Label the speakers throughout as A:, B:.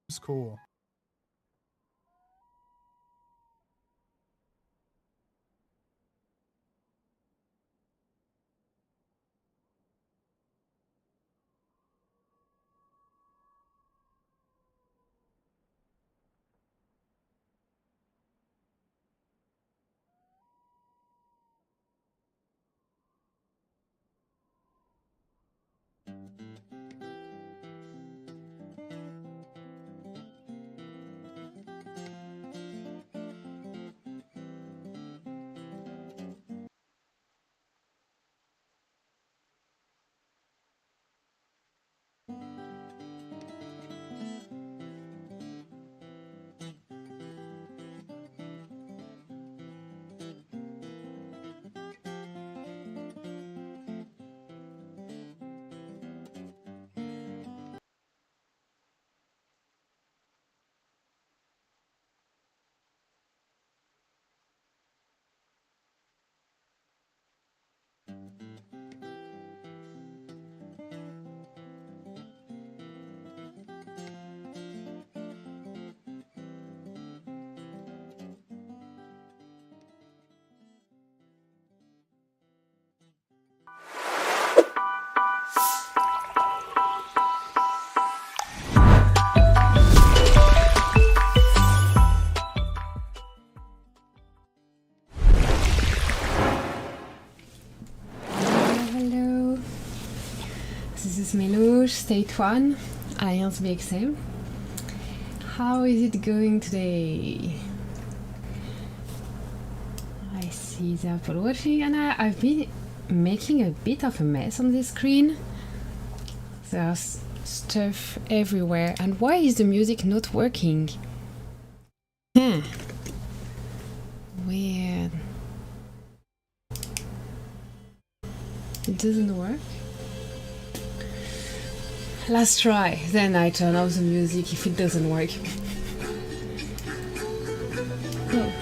A: It's cool.
B: Hello, this is Melouche, State 1, Alliance BXM. How is it going today? I see the Apple watching, and I've been making a bit of a mess on this screen. There's stuff everywhere, and why is the music not working? Weird. It doesn't work. Last try, then I turn off the music if it doesn't work. Oh.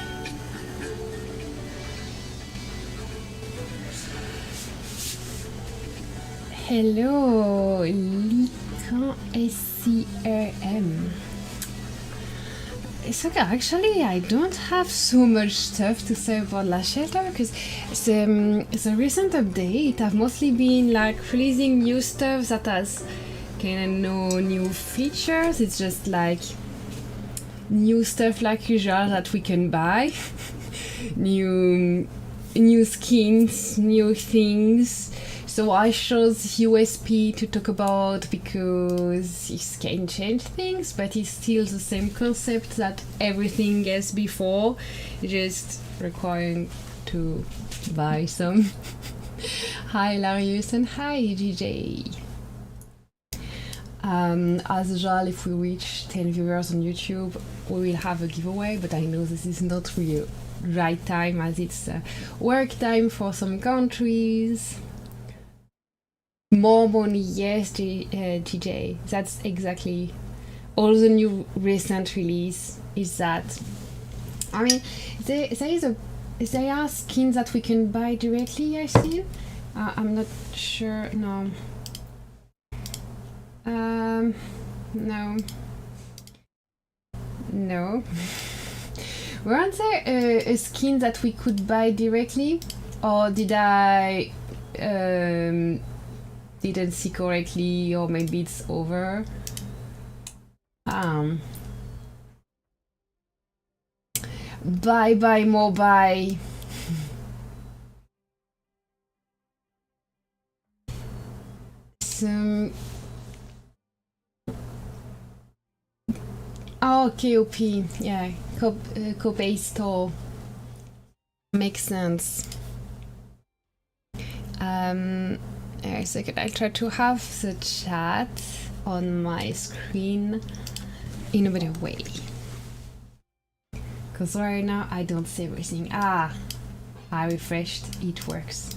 B: Hello, Lican SCRM. It's okay, actually I don't have so much stuff to say about La Shelter because the recent update have mostly been like releasing new stuff that has kind of no new features. It's just like new stuff like usual that we can buy. new skins, new things. So I chose USP to talk about because it can change things, but it's still the same concept that everything else before, just requiring to buy some. Hi Larius and hi GJ. As usual, if we reach 10 viewers on YouTube, we will have a giveaway, but I know this is not really right time as it's work time for some countries. More money, yes, TJ. That's exactly all the new recent release is that. I mean, there are skins that we can buy directly. I see. I'm not sure. No. No. No. Weren't there a skin that we could buy directly, or did I didn't see correctly, or maybe it's over? Bye more bye. Some. Oh, KOP, yeah, Copay store. Makes sense. A second, I try to have the chat on my screen in a better way. Because right now I don't see everything. I refreshed, it works.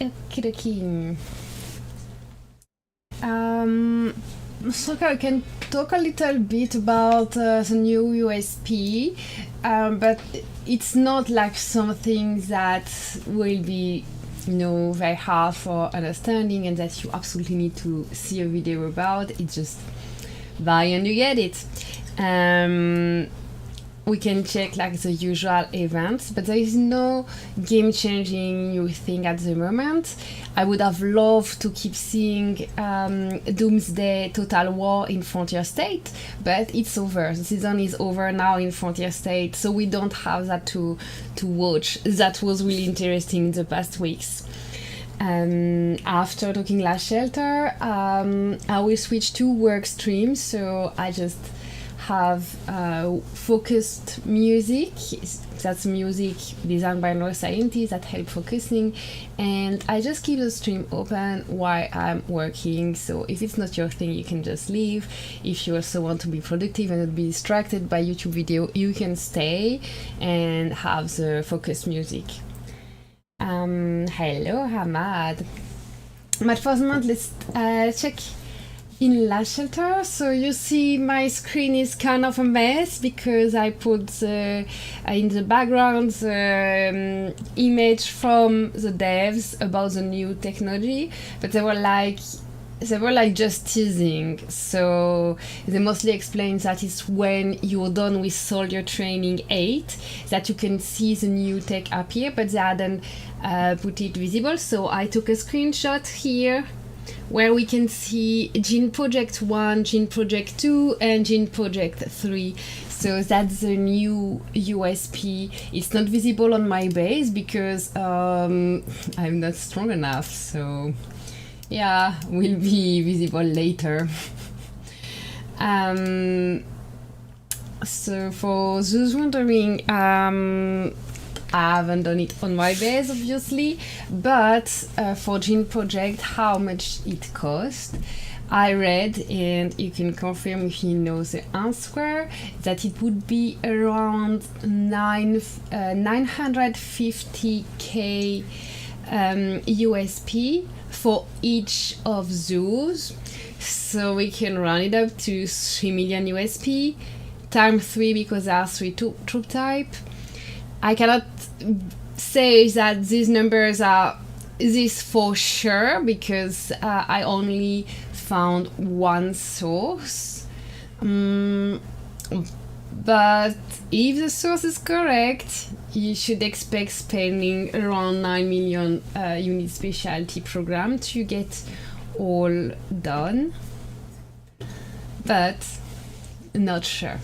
B: Okie so I can talk a little bit about the new USP, but it's not like something that will be very hard for understanding and that you absolutely need to see a video about. It's just buy and you get it. We can check like the usual events, but there is no game-changing new thing at the moment. I would have loved to keep seeing Doomsday Total War in Frontier State, but it's over. The season is over now in Frontier State, so we don't have that to watch. That was really interesting in the past weeks. After talking Last Shelter, I will switch to work streams, so I just have focused music. That's music designed by neuroscientists that help focusing, and I just keep the stream open while I'm working. So if it's not your thing, you can just leave. If you also want to be productive and not be distracted by YouTube video, you can stay and have the focused music. Hello Hamad. But for the moment, let's check in Last Shelter. So you see my screen is kind of a mess because I put in the background the image from the devs about the new technology, but they were like just teasing. So they mostly explain that it's when you're done with Soldier Training 8 that you can see the new tech appear, but they hadn't put it visible. So I took a screenshot here where we can see Gene Project 1, Gene Project 2, and Gene Project 3. So that's the new USP. It's not visible on my base because I'm not strong enough. So yeah, will be visible later. So for those wondering, I haven't done it on my base, obviously, but for Gene Project, how much it cost, I read, and you can confirm if you know the answer, that it would be around 950k USP for each of those. So we can run it up to 3 million USP, times 3 because there are 3 troop type. I cannot say that these numbers are this for sure because I only found one source. But if the source is correct, you should expect spending around 9 million unit specialty program to get all done. But not sure.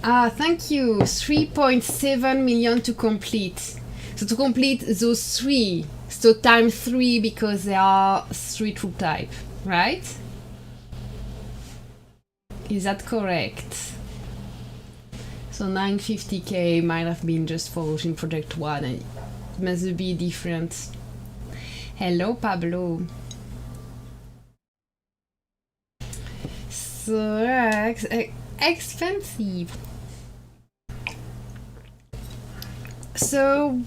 B: Thank you. 3.7 million to complete. So to complete those 3, so times 3 because there are 3 troop type, right? Is that correct? So 950k might have been just for Gene Project 1 and it must be different. Hello Pablo. So expensive. So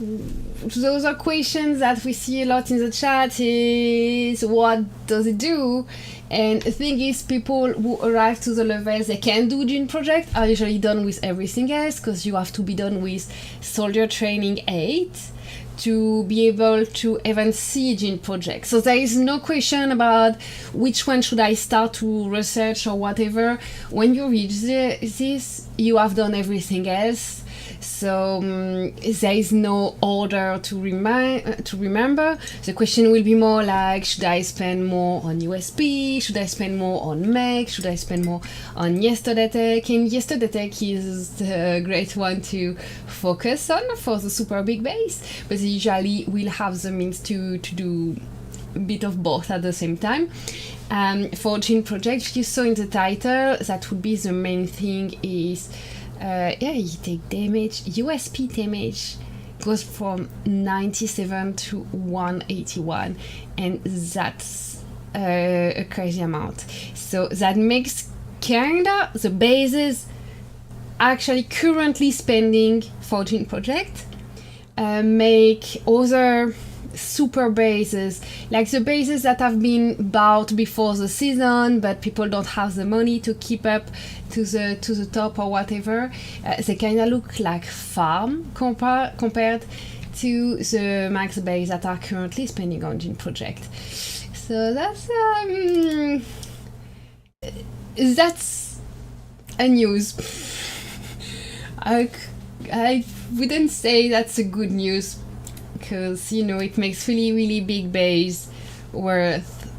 B: those are questions that we see a lot in the chat is what does it do? And the thing is, people who arrive to the levels they can do Gene Project are usually done with everything else because you have to be done with Soldier Training 8 to be able to even see Gene Project. So there is no question about which one should I start to research or whatever. When you reach this, you have done everything else. So there is no order to remember. The question will be more like, should I spend more on USP? Should I spend more on MEC? Should I spend more on Yesterday Tech? And Yesterday Tech is the great one to focus on for the super big base, but usually we'll have the means to do a bit of both at the same time. For Gene Project, you saw in the title, that would be the main thing is you take damage. USP damage goes from 97 to 181, and that's a crazy amount. So that makes kinda the bases actually currently spending for Gene Project make other super bases, like the bases that have been bought before the season, but people don't have the money to keep up to the top or whatever. They kind of look like farm compared to the max base that are currently spending on Gene Project. So that's a news. I wouldn't say that's a good news, because it makes really big base worth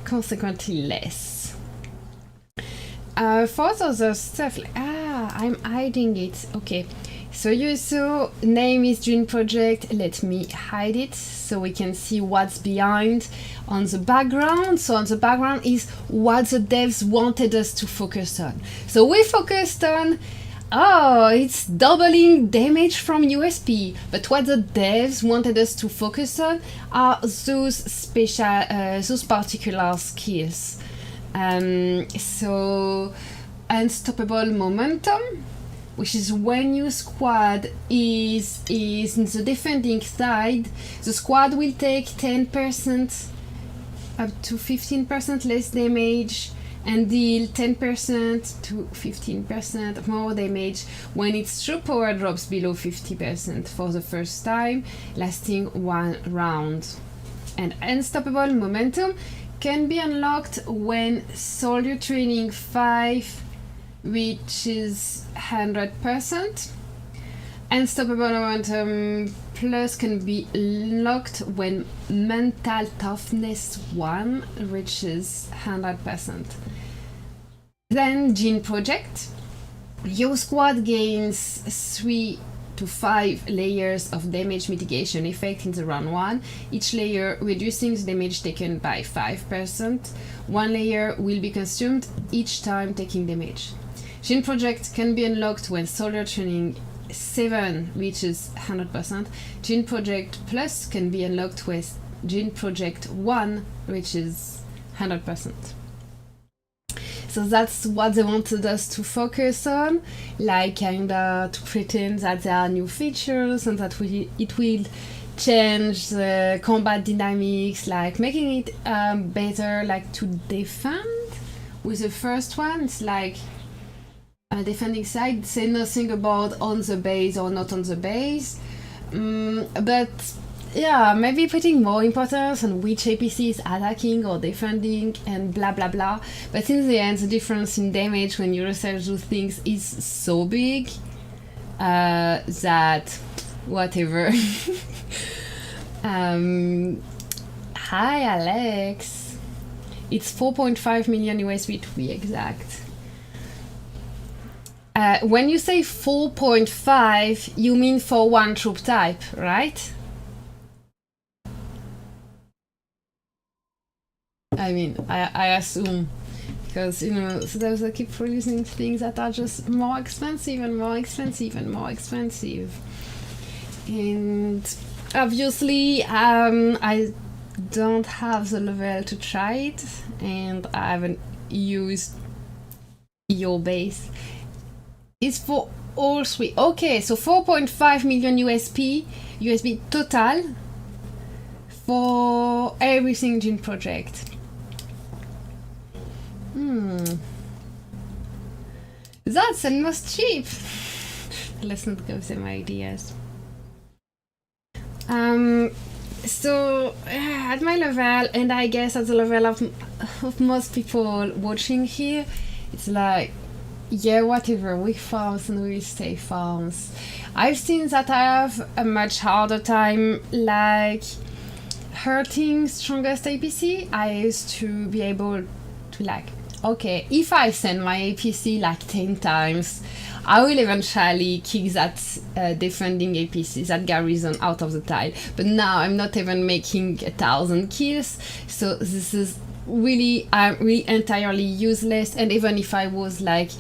B: consequently less. For other stuff, I'm hiding it. Okay, so you saw name is Gene Project. Let me hide it so we can see what's behind on the background. So on the background is what the devs wanted us to focus on. So we focused on, it's doubling damage from USP. But what the devs wanted us to focus on are those particular skills. So unstoppable momentum, which is when your squad is in the defending side, the squad will take 10% up to 15% less damage and deal 10% to 15% more damage when its true power drops below 50% for the first time, lasting 1 round. And unstoppable momentum can be unlocked when soldier training 5 reaches 100%. Unstoppable momentum plus can be unlocked when mental toughness 1 reaches 100%. Then Gene Project. Your squad gains 3 to 5 layers of damage mitigation effect in the round 1, each layer reducing the damage taken by 5%. 1 layer will be consumed each time taking damage. Gene Project can be unlocked when Soldier Training 7 reaches 100%. Gene Project Plus can be unlocked when Gene Project 1 reaches 100%. So that's what they wanted us to focus on, like kinda to pretend that there are new features and that it will change the combat dynamics, like making it better, like to defend. With the first one, it's like defending side, say nothing about on the base or not on the base, but yeah, maybe putting more importance on which APC is attacking or defending and blah blah blah. But in the end, the difference in damage when you research those things is so big that whatever. Hi Alex, it's 4.5 million USP to be exact. When you say 4.5, you mean for one troop type, right? I mean, I assume, because sometimes I keep releasing things that are just more expensive and more expensive and more expensive. And obviously, I don't have the level to try it, and I haven't used your base. It's for all 3. Okay, so 4.5 million USP total for everything Gene Project. That's almost cheap. Let's not give them ideas. So at my level, and I guess at the level of most people watching here, it's like, yeah, whatever, we farms and we stay farms. I've seen that I have a much harder time like hurting strongest APC. I used to be able to like, okay, if I send my APC like 10 times, I will eventually kick that defending APC, that garrison out of the tile. But now I'm not even making 1,000 kills, so this is really entirely useless. And even if I was like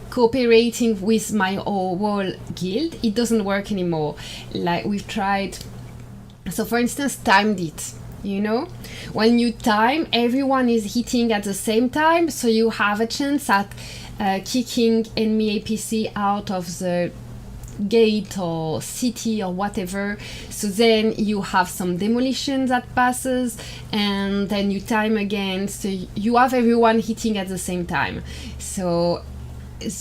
B: cooperating with my whole guild, it doesn't work anymore. Like we've tried, so for instance, timed it. When you time, everyone is hitting at the same time, so you have a chance at kicking enemy APC out of the gate or city or whatever. So then you have some demolition that passes, and then you time again. So you have everyone hitting at the same time. So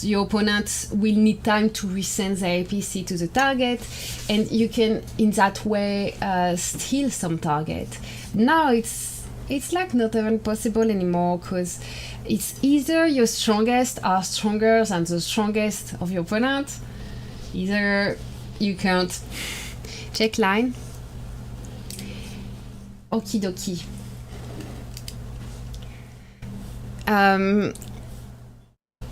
B: your opponent will need time to resend their APC to the target, and you can in that way steal some target. Now it's like not even possible anymore, because it's either your strongest are stronger than the strongest of your opponent, either you can't. Check line. Okie dokie.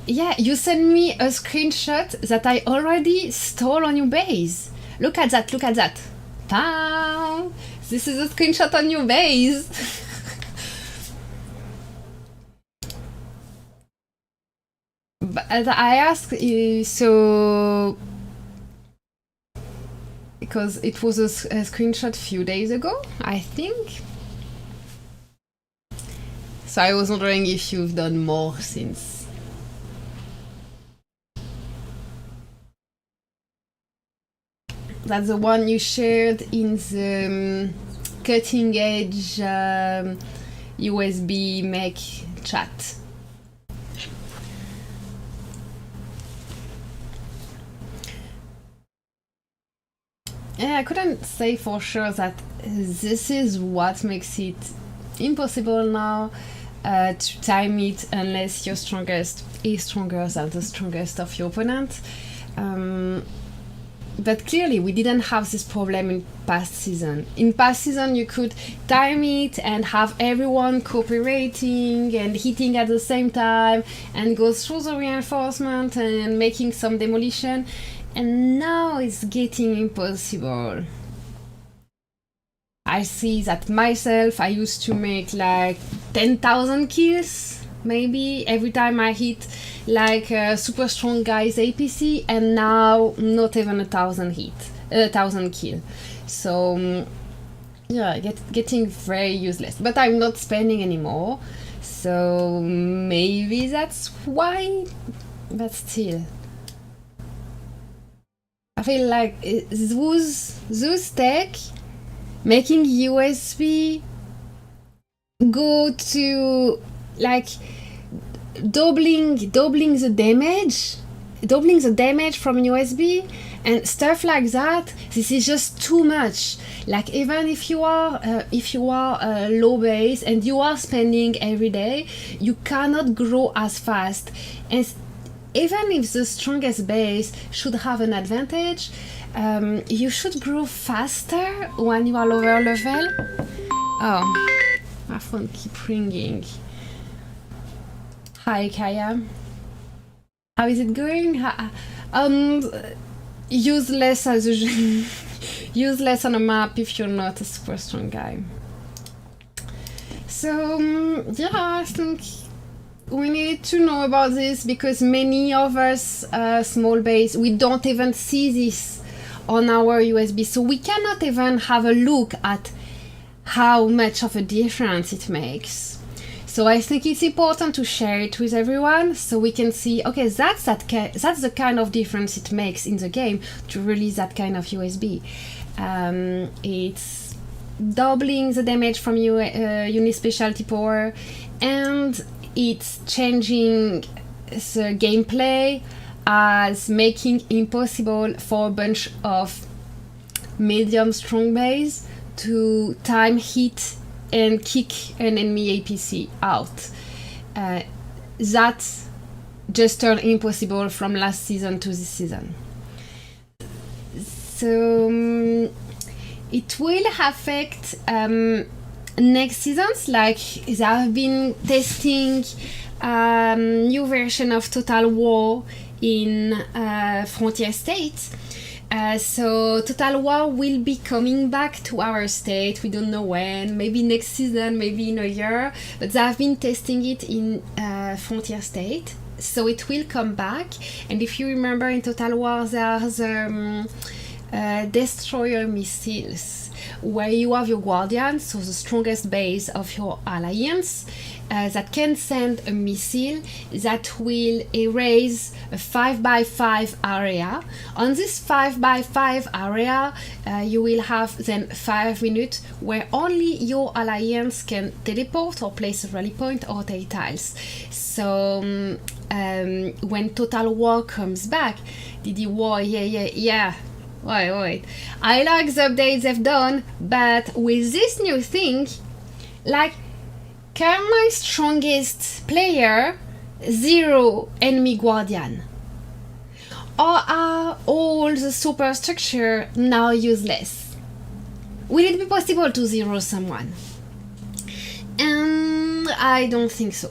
B: Yeah, you sent me a screenshot that I already stole on your base. Look at that, look at that. Bam! This is a screenshot on your base. But I asked you, so because it was a screenshot a few days ago, I think. So I was wondering if you've done more since. That's the one you shared in the cutting edge USB make chat. Yeah, I couldn't say for sure that this is what makes it impossible now to time it unless your strongest is stronger than the strongest of your opponent. But clearly we didn't have this problem in past season. In past season you could time it and have everyone cooperating and hitting at the same time and go through the reinforcement and making some demolition. And now it's getting impossible. I see that myself, I used to make like 10,000 kills, maybe, every time I hit like a super strong guy's APC, and now not even 1,000 kill. So yeah, getting very useless. But I'm not spending anymore, so maybe that's why, but still. I feel like those tech making USB go to like doubling the damage from USB and stuff like that. This is just too much. Like even if you are low base and you are spending every day, you cannot grow as fast. And even if the strongest base should have an advantage, you should grow faster when you are lower level. Oh, my phone keeps ringing. Hi Kaya, how is it going? Useless as usual. Useless on a map if you're not a super strong guy. So yeah, I think we need to know about this, because many of us small base, we don't even see this on our USB, so we cannot even have a look at how much of a difference it makes. So I think it's important to share it with everyone so we can see, okay, that's the kind of difference it makes in the game to release that kind of USB. It's doubling the damage from unit specialty power, and it's changing the gameplay as making impossible for a bunch of medium strong base to time hit and kick an enemy APC out. That just turned impossible from last season to this season. So it will affect next seasons. Like they have been testing new version of Total War in Frontier State. So Total War will be coming back to our state. We don't know when, maybe next season, maybe in a year, but they have been testing it in Frontier State, so it will come back. And if you remember, in Total War there's destroyer missiles, where you have your guardians, so the strongest base of your alliance, that can send a missile that will erase a 5x5 area. On this 5x5 area, you will have then 5 minutes where only your alliance can teleport or place a rally point or take tiles. So when Total War comes back, DD War, yeah. Wait. I like the updates they've done, but with this new thing, like, can my strongest player 0 enemy guardian? Or are all the superstructure now useless? Will it be possible to 0 someone? And I don't think so.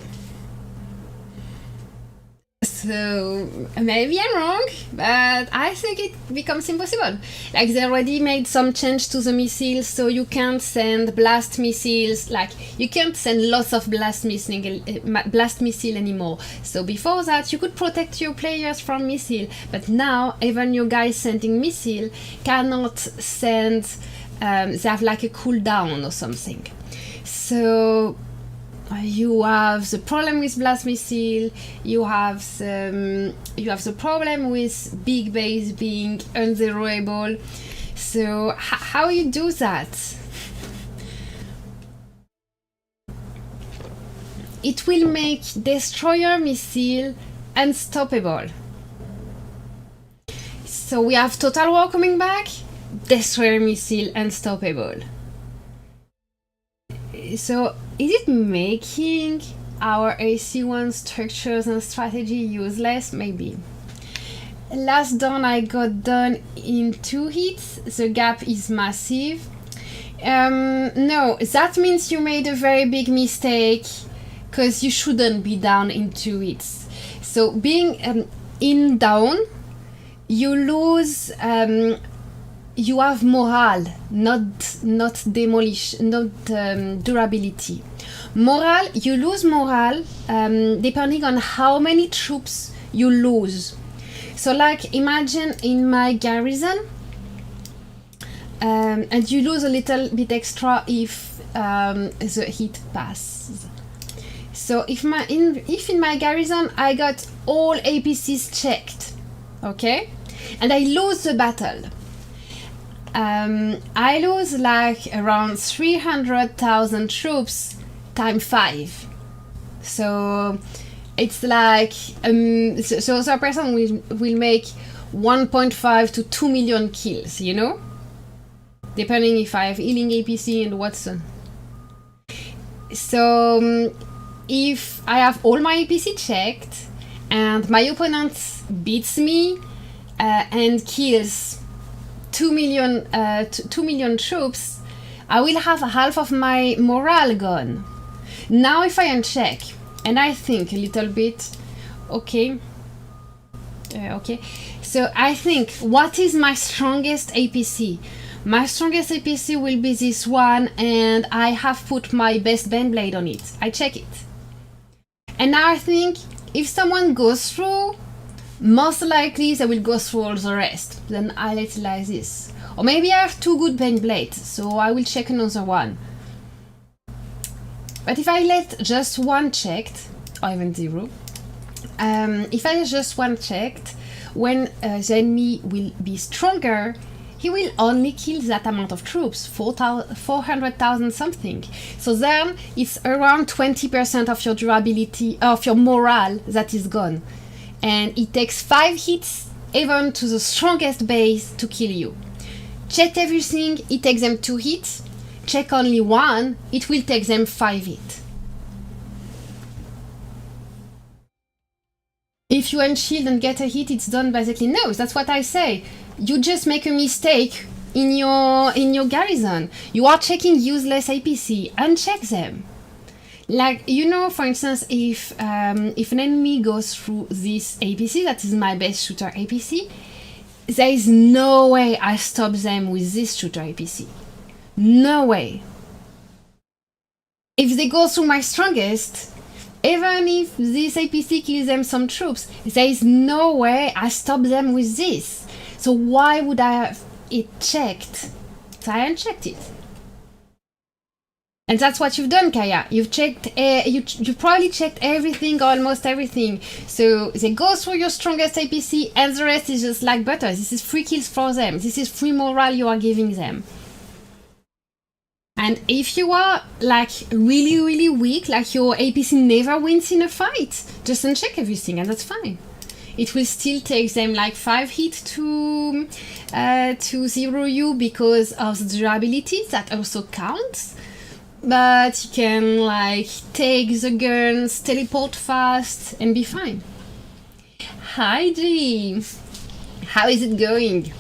B: So maybe I'm wrong, but I think it becomes impossible. Like, they already made some change to the missiles, so you can't send blast missiles. Like, you can't send lots of blast missile anymore. So before that, you could protect your players from missile, but now even your guys sending missile cannot send. They have like a cooldown or something. So you have the problem with blast missile, you have the problem with big base being unzeroable. So how you do that? It will make destroyer missile unstoppable. So we have Total War coming back, destroyer missile unstoppable. So is it making our AC1 structures and strategy useless? Maybe. Last dawn I got done in 2 hits. The gap is massive. No, that means you made a very big mistake, because you shouldn't be down in 2 hits. So being in down, you lose. You have morale, not demolition, not durability. Morale, you lose morale depending on how many troops you lose. So, like, imagine in my garrison, and you lose a little bit extra if the hit passes. So if in my garrison I got all APCs checked, okay, and I lose the battle. I lose like around 300,000 troops times 5. So it's like so a person will make 1.5 to 2 million kills, you know, depending if I have healing APC and Watson. So if I have all my APC checked and my opponent beats me and kills 2 million troops, I will have half of my morale gone. Now if I uncheck and I think a little bit, okay, so I think, what is my strongest APC? My strongest APC will be this one, and I have put my best Bendblade on it. I check it. And now I think, if someone goes through, most likely they will go through all the rest. Then I let it like this. Or maybe I have 2 good Bendblades, so I will check another one. But if I let just one checked, or even 0, if I just one checked, when the enemy will be stronger, he will only kill that amount of troops, 400,000 something. So then it's around 20% of your durability, of your morale that is gone. And it takes 5 hits even to the strongest base to kill you. Check everything, it takes them 2 hits. Check only one, it will take them 5 hits. If you unshield and get a hit, it's done basically. No, that's what I say. You just make a mistake in your garrison. You are checking useless APC, uncheck them. Like, you know, for instance, if an enemy goes through this APC, that is my best shooter APC, there is no way I stop them with this shooter APC. No way. If they go through my strongest, even if this APC kills them some troops, there is no way I stop them with this. So why would I it checked. So I unchecked it. And that's what you've done, Kaya. You've checked, you probably checked everything, almost everything. So they go through your strongest APC, and the rest is just like butter. This is free kills for them. This is free morale you are giving them. And if you are like really, really weak, like your APC never wins in a fight, just uncheck everything, and that's fine. It will still take them like 5 hits to zero you because of the durability. That also counts. But you can like take the guns, teleport fast, and be fine. Hi G! How is it going?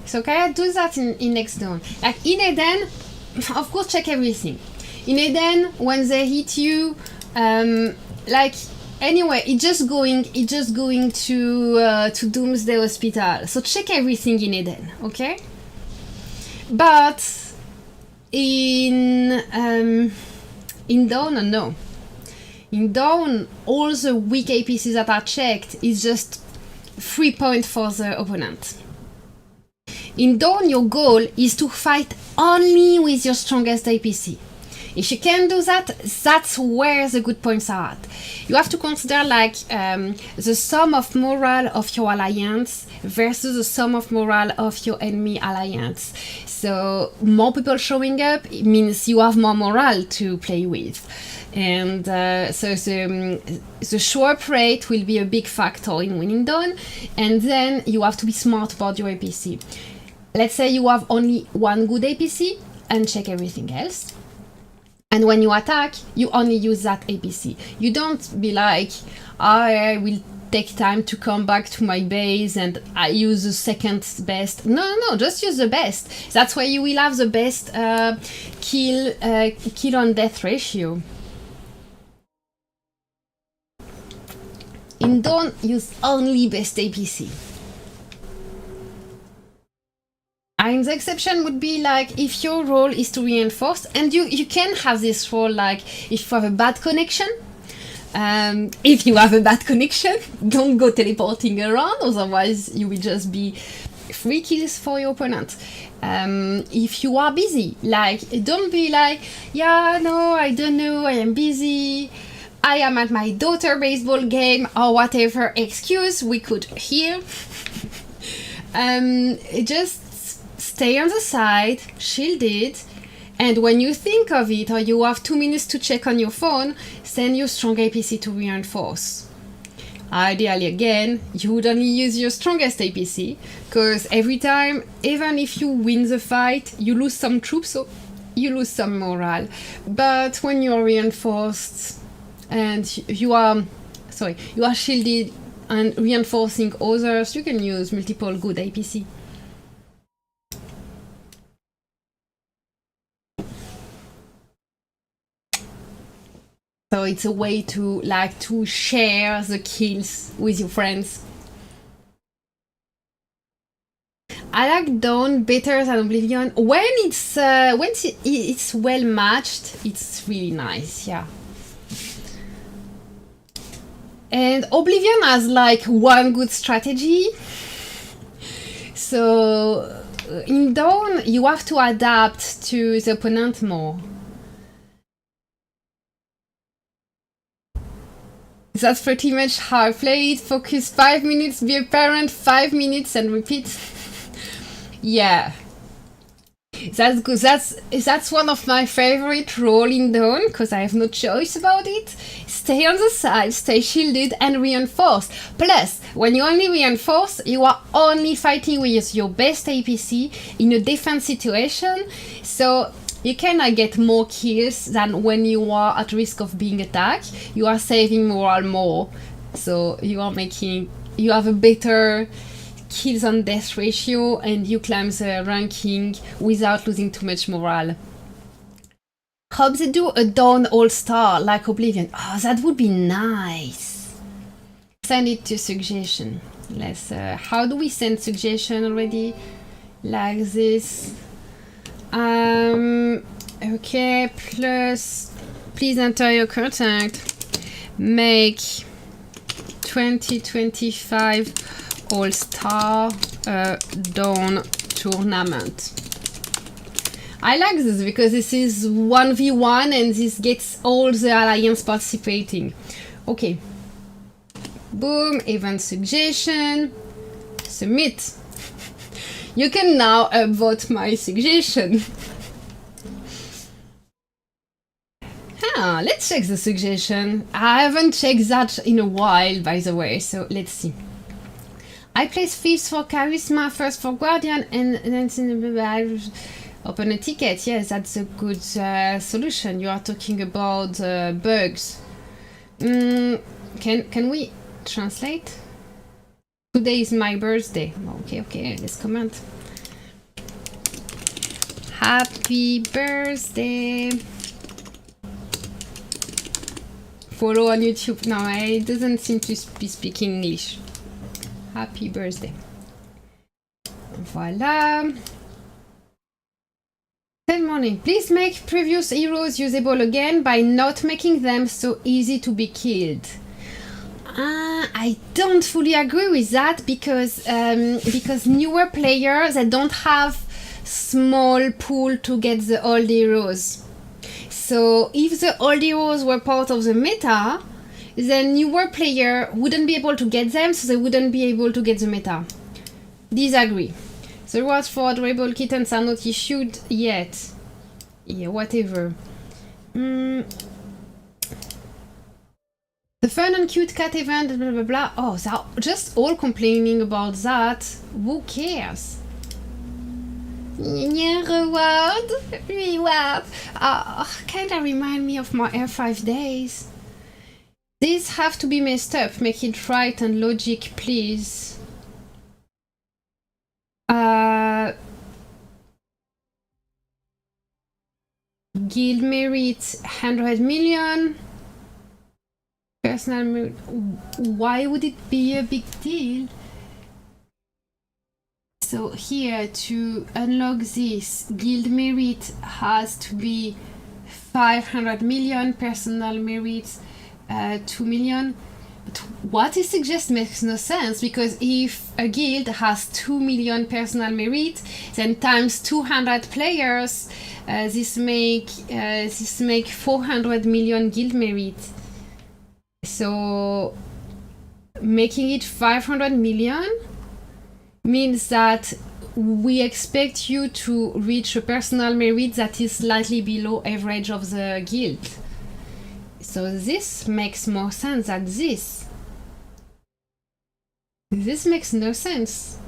B: So can I do that in next dawn? Like in Eden, of course check everything. In Eden, when they hit you, like anyway, it's just going to Doomsday Hospital. So check everything in Eden, okay? But in Dawn, no. In Dawn, all the weak APCs that are checked is just 3 points for the opponent. In Dawn, your goal is to fight only with your strongest APC. If you can do that, that's where the good points are at. You have to consider like the sum of morale of your alliance versus the sum of morale of your enemy alliance. So more people showing up means you have more morale to play with. And so the show up rate will be a big factor in winning Dawn. And then you have to be smart about your APC. Let's say you have only one good APC and check everything else. And when you attack, you only use that APC. You don't be like, I will take time to come back to my base and I use the second best. No, just use the best. That's why you will have the best kill on death ratio. In Dawn, use only best APC. And the exception would be like if your role is to reinforce, and you can have this role like if you have a bad connection. If you have a bad connection, don't go teleporting around, otherwise you will just be free kills for your opponent. If you are busy, like don't be like, yeah, no, I don't know, I am busy, I am at my daughter baseball game, or whatever excuse we could hear. Just stay on the side, shielded, and when you think of it or you have 2 minutes to check on your phone, send your strong APC to reinforce. Ideally, again, you would only use your strongest APC, because every time, even if you win the fight, you lose some troops, so you lose some morale. But when you are reinforced and you are shielded and reinforcing others, you can use multiple good APC. So it's a way to share the kills with your friends. I like Dawn better than Oblivion. When it's well matched, it's really nice, yeah. And Oblivion has like one good strategy. So in Dawn, you have to adapt to the opponent more. That's pretty much how I play it. Focus 5 minutes, be apparent 5 minutes, and repeat. Yeah. That's good. That's one of my favorite role in Dawn, because I have no choice about it. Stay on the side, stay shielded, and reinforce. Plus, when you only reinforce, you are only fighting with your best APC in a defense situation. So you can get more kills than when you are at risk of being attacked. You are saving morale more. So you have a better kills on death ratio, and you climb the ranking without losing too much morale. Hope they do a Dawn All-Star like Oblivion. Oh, that would be nice. Send it to suggestion. Let's how do we send suggestion already? Like this. Okay, plus please enter your contact. Make 2025 All-Star Dawn Tournament. I like this because this is 1v1 and this gets all the alliance participating. Okay. Boom, event suggestion, submit. You can now upvote my suggestion. Let's check the suggestion. I haven't checked that in a while, by the way, so let's see. I place 5th for Charisma, 1st for Guardian, and then open a ticket. Yes, that's a good solution. You are talking about bugs. Can we translate? Today is my birthday. Okay, let's comment. Happy birthday. Follow on YouTube. No, it doesn't seem to be speaking English. Happy birthday. Voila. 10 morning. Please make previous heroes usable again by not making them so easy to be killed. I don't fully agree with that because newer players, they don't have small pool to get the old heroes. So if the old heroes were part of the meta, then newer player wouldn't be able to get them, so they wouldn't be able to get the meta. Disagree. The rewards for adorable kittens are not issued yet. Yeah, whatever. The fun and cute cat event, blah blah blah. Oh, they're just all complaining about that. Who cares? Reward. Kinda remind me of my R5 days. These have to be messed up. Make it right and logic, please. Guild merit 100 million. Personal merit. Why would it be a big deal? So here, to unlock this, guild merit has to be 500 million, personal merit 2 million. But what it suggests makes no sense, because if a guild has 2 million personal merit, then times 200 players, this make 400 million guild merit. So making it 500 million means that we expect you to reach a personal merit that is slightly below average of the guild. So this makes more sense than this. This makes no sense.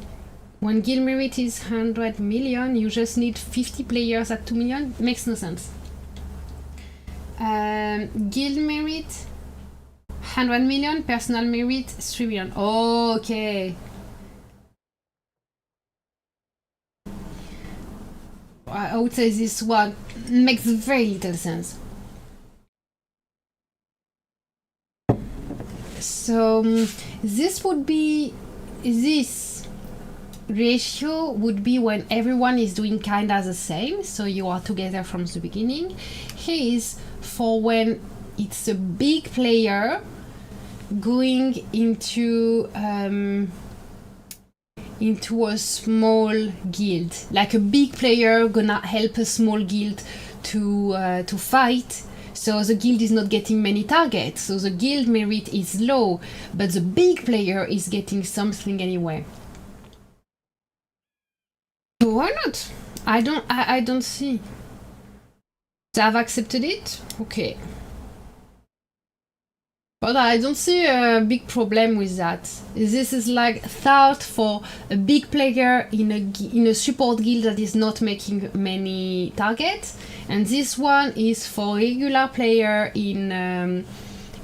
B: When guild merit is 100 million, you just need 50 players at 2 million. Makes no sense. Guild merit 100 million, personal merit 3 million. Okay. I would say this one makes very little sense. So this ratio would be when everyone is doing kinda the same, so you are together from the beginning. Here is for when it's a big player going into a small guild, like a big player gonna help a small guild to fight. So the guild is not getting many targets, so the guild merit is low, but the big player is getting something anyway. So why not? I don't see. They have accepted it? Okay. But I don't see a big problem with that. This is like thought for a big player in a support guild that is not making many targets, and this one is for regular player in a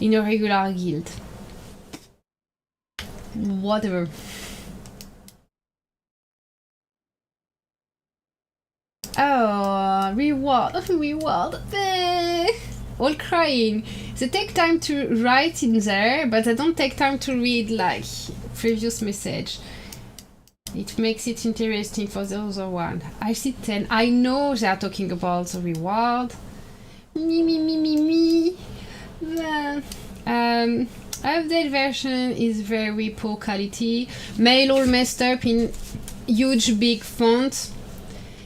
B: regular guild. Whatever. Oh, reward. All crying. They take time to write in there, but they don't take time to read like previous message. It makes it interesting for the other one. I see 10. I know they are talking about the reward. Me. Update version is very poor quality. Mail all messed up in huge big font.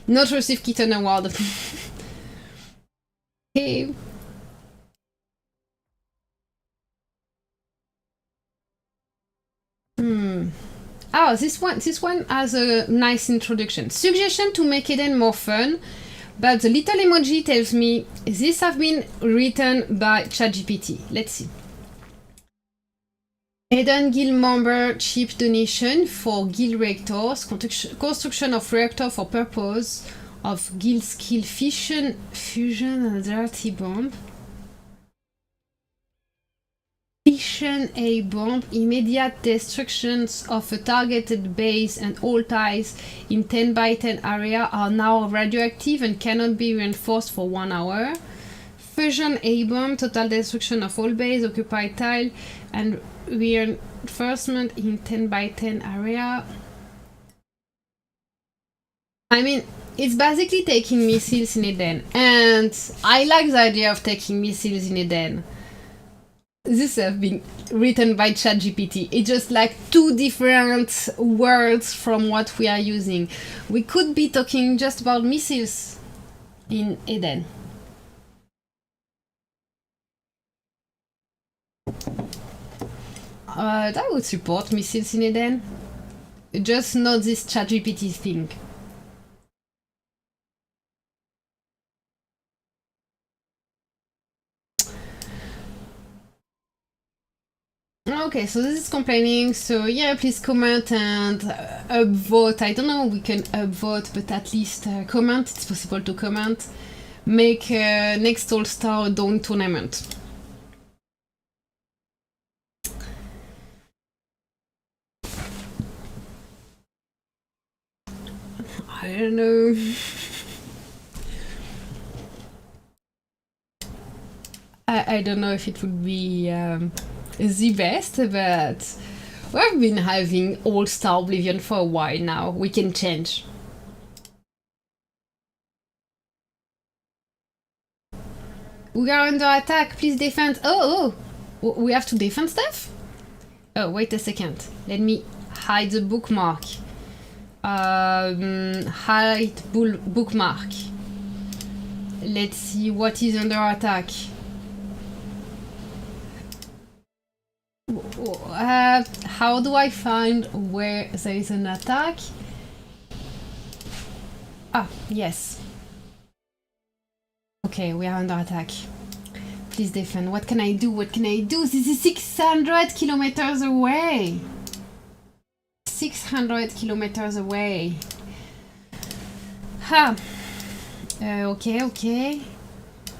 B: Not receive kitten award. Okay. Oh, this one has a nice introduction. Suggestion to make Eden more fun, but the little emoji tells me this have been written by ChatGPT. Let's see. Eden Guild member cheap donation for Guild reactors, construction of reactor for purpose of Guild skill fusion and dirty bomb. Fission a bomb, immediate destructions of a targeted base and all ties in 10 by 10 area are now radioactive and cannot be reinforced for 1 hour. Fusion a bomb, total destruction of all base, occupied tile, and reinforcement in 10 by 10 area. I mean, it's basically taking missiles in Eden, and I like the idea of taking missiles in Eden. This have been written by ChatGPT. It's just like two different words from what we are using. We could be talking just about missiles in Eden. I would support missiles in Eden. Just not this ChatGPT thing. Okay, so this is complaining, so yeah, please comment and upvote. I don't know, we can upvote, but at least comment. It's possible to comment. Make next All-Star Dawn tournament. I don't know. I don't know if it would be the best, but we've been having All-Star Oblivion for a while now. We can change. We are under attack. Please defend. Oh, we have to defend stuff? Oh, wait a second. Let me hide the bookmark. Hide bookmark. Let's see what is under attack. How do I find where there is an attack? Ah, yes. Okay, we are under attack. Please defend. What can I do? What can I do? This is 600 kilometers away. 600 kilometers away. Ha! Okay.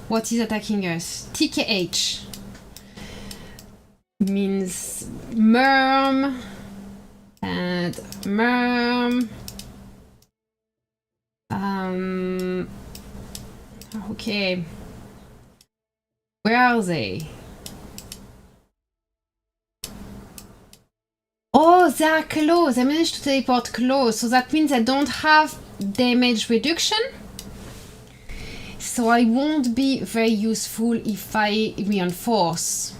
B: What is attacking us? TKH. Means merm and merm. Okay. Where are they? Oh, they are close. I managed to teleport close, so that means I don't have damage reduction. So I won't be very useful if I reinforce.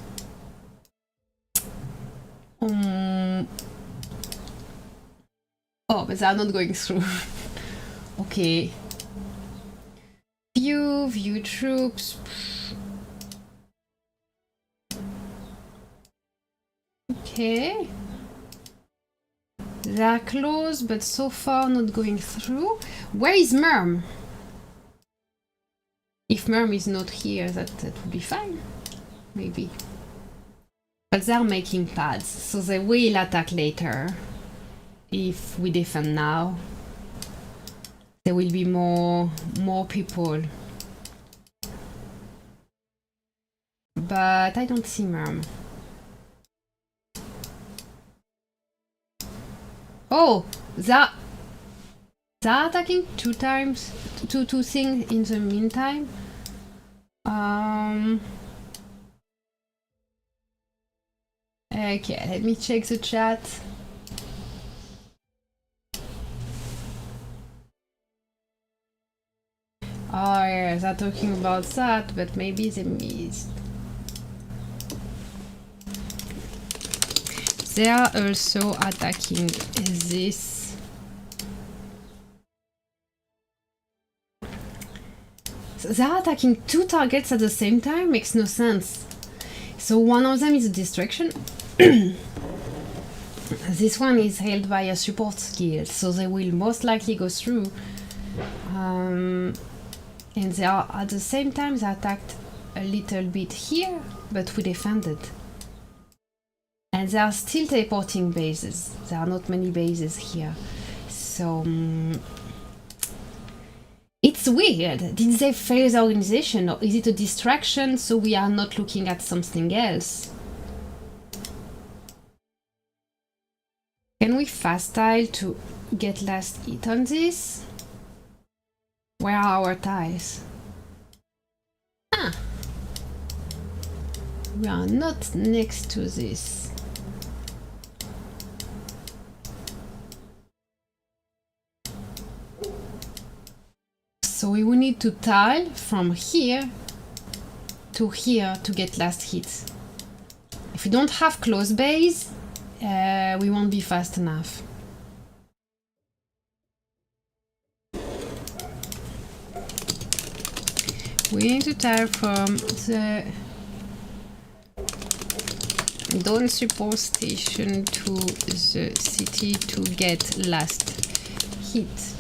B: Oh, but they are not going through. Okay. View troops. Okay. They are close, but so far not going through. Where is Merm? If Merm is not here, that would be fine. Maybe. But they're making pads, so they will attack later. If we defend now, there will be more people. But I don't see Merm. Oh, they're attacking two times, two things in the meantime. Okay, let me check the chat. Oh yeah, they're talking about that, but maybe they missed. they are also attacking this. So they are attacking two targets at the same time, makes no sense. So one of them is a distraction. This one is held by a support skill, so they will most likely go through. And they are at the same time, they attacked a little bit here, but we defended. And they are still teleporting bases. There are not many bases here. So it's weird. Did they fail the organization, or is it a distraction so we are not looking at something else? Can we fast tile to get last hit on this? Where are our tiles? Ah! We are not next to this. So we will need to tile from here to here to get last hit. If we don't have close base, we won't be fast enough. We need to tile from the Dawn support station to the city to get last hit.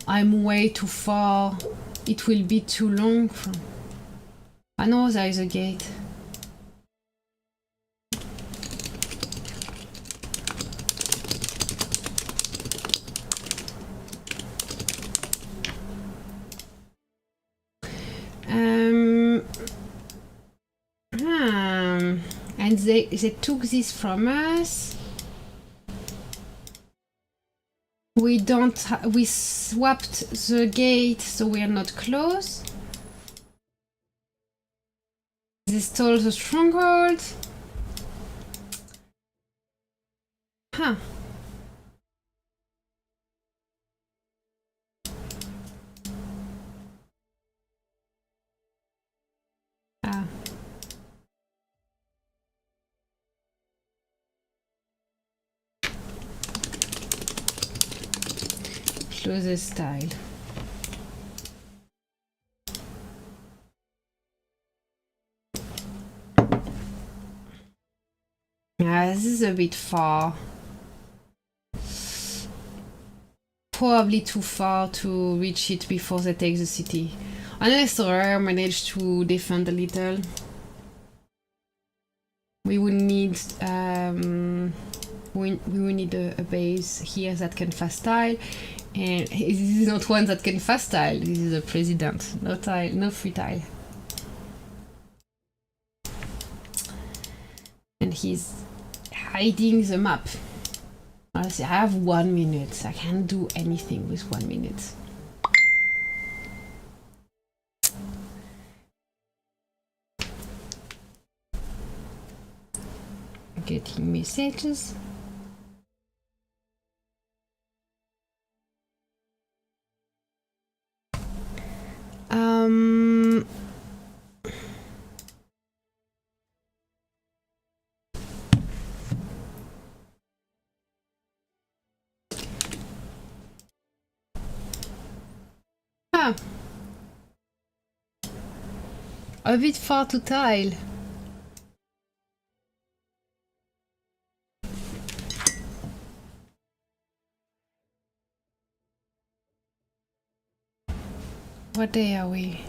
B: I'm way too far. It will be too long. I know there is a gate. And they took this from us. We swapped the gate, so we are not close. They stole the stronghold. Huh. Ah. Close this tile. This is a bit far. Probably too far to reach it before they take the city. Unless Rare managed to defend a little. We will need we will need a base here that can fast tile. And this is not one that can fast tile. This is a president. No tile, no free tile. And he's hiding the map. Honestly, I have 1 minute. I can't do anything with 1 minute. Getting messages. A bit far to tile. What day are we?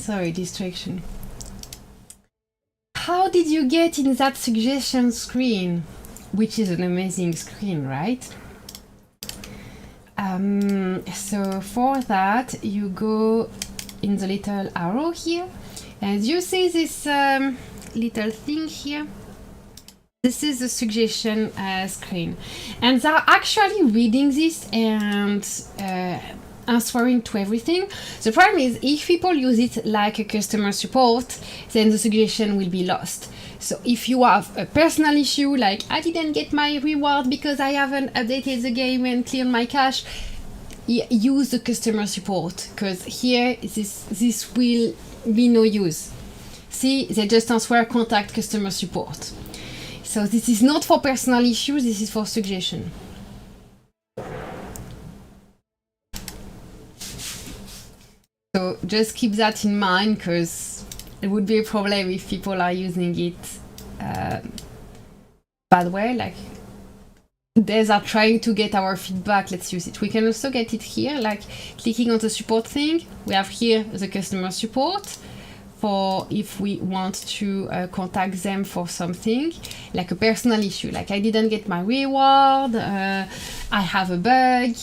B: Sorry, distraction. How did you get in that suggestion screen? Which is an amazing screen, right? So for that, you go in the little arrow here, and you see this little thing here. This is the suggestion screen, and they're actually reading this and answering to everything. The problem is if people use it like a customer support, then the suggestion will be lost. So if you have a personal issue like I didn't get my reward because I haven't updated the game and cleared my cache, use the customer support, because here this will be no use. See, they just answer contact customer support. So this is not for personal issues, this is for suggestion. So just keep that in mind, because it would be a problem if people are using it bad way, like they are trying to get our feedback, let's use it. We can also get it here, like clicking on the support thing. We have here the customer support for if we want to contact them for something, like a personal issue, like I didn't get my reward, I have a bug,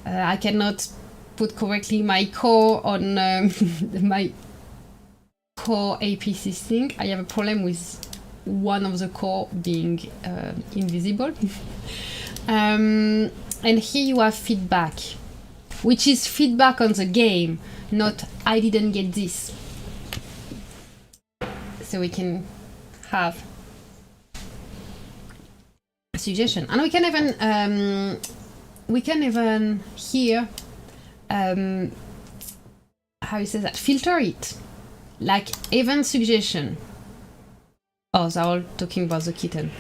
B: I cannot put correctly my core on my core APC thing. I have a problem with one of the core being invisible. And here you have feedback, which is feedback on the game, not I didn't get this. So we can have a suggestion, and we can even here how you say that, filter it, like event suggestion. Oh, they're all talking about the kitten.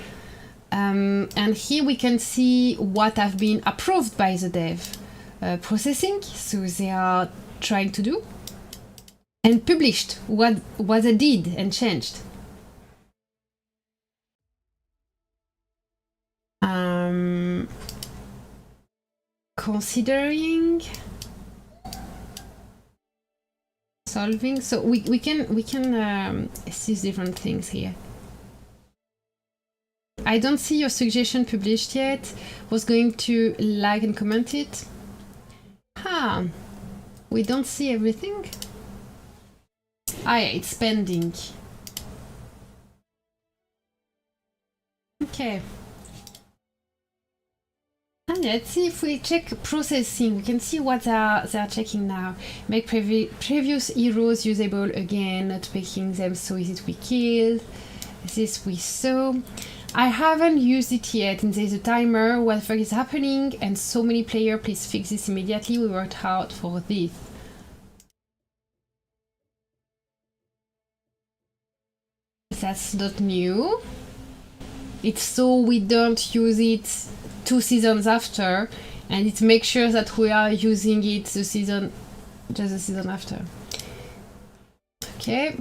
B: And here we can see what have been approved by the dev, processing, so they are trying to do, and published, what they did and changed. Considering, solving, so we can see different things here. I don't see your suggestion published yet. Was going to like and comment it. We don't see everything. Yeah, it's pending. Okay. And let's see if we check processing. We can see what they're checking now. Make previous heroes usable again, not making them so easy to be killed. This we saw. I haven't used it yet, and there's a timer. What the fuck is happening? And so many players, please fix this immediately. We worked hard for this. That's not new. It's so we don't use it 2 seasons after, and it makes sure that we are using it just the season after. Okay.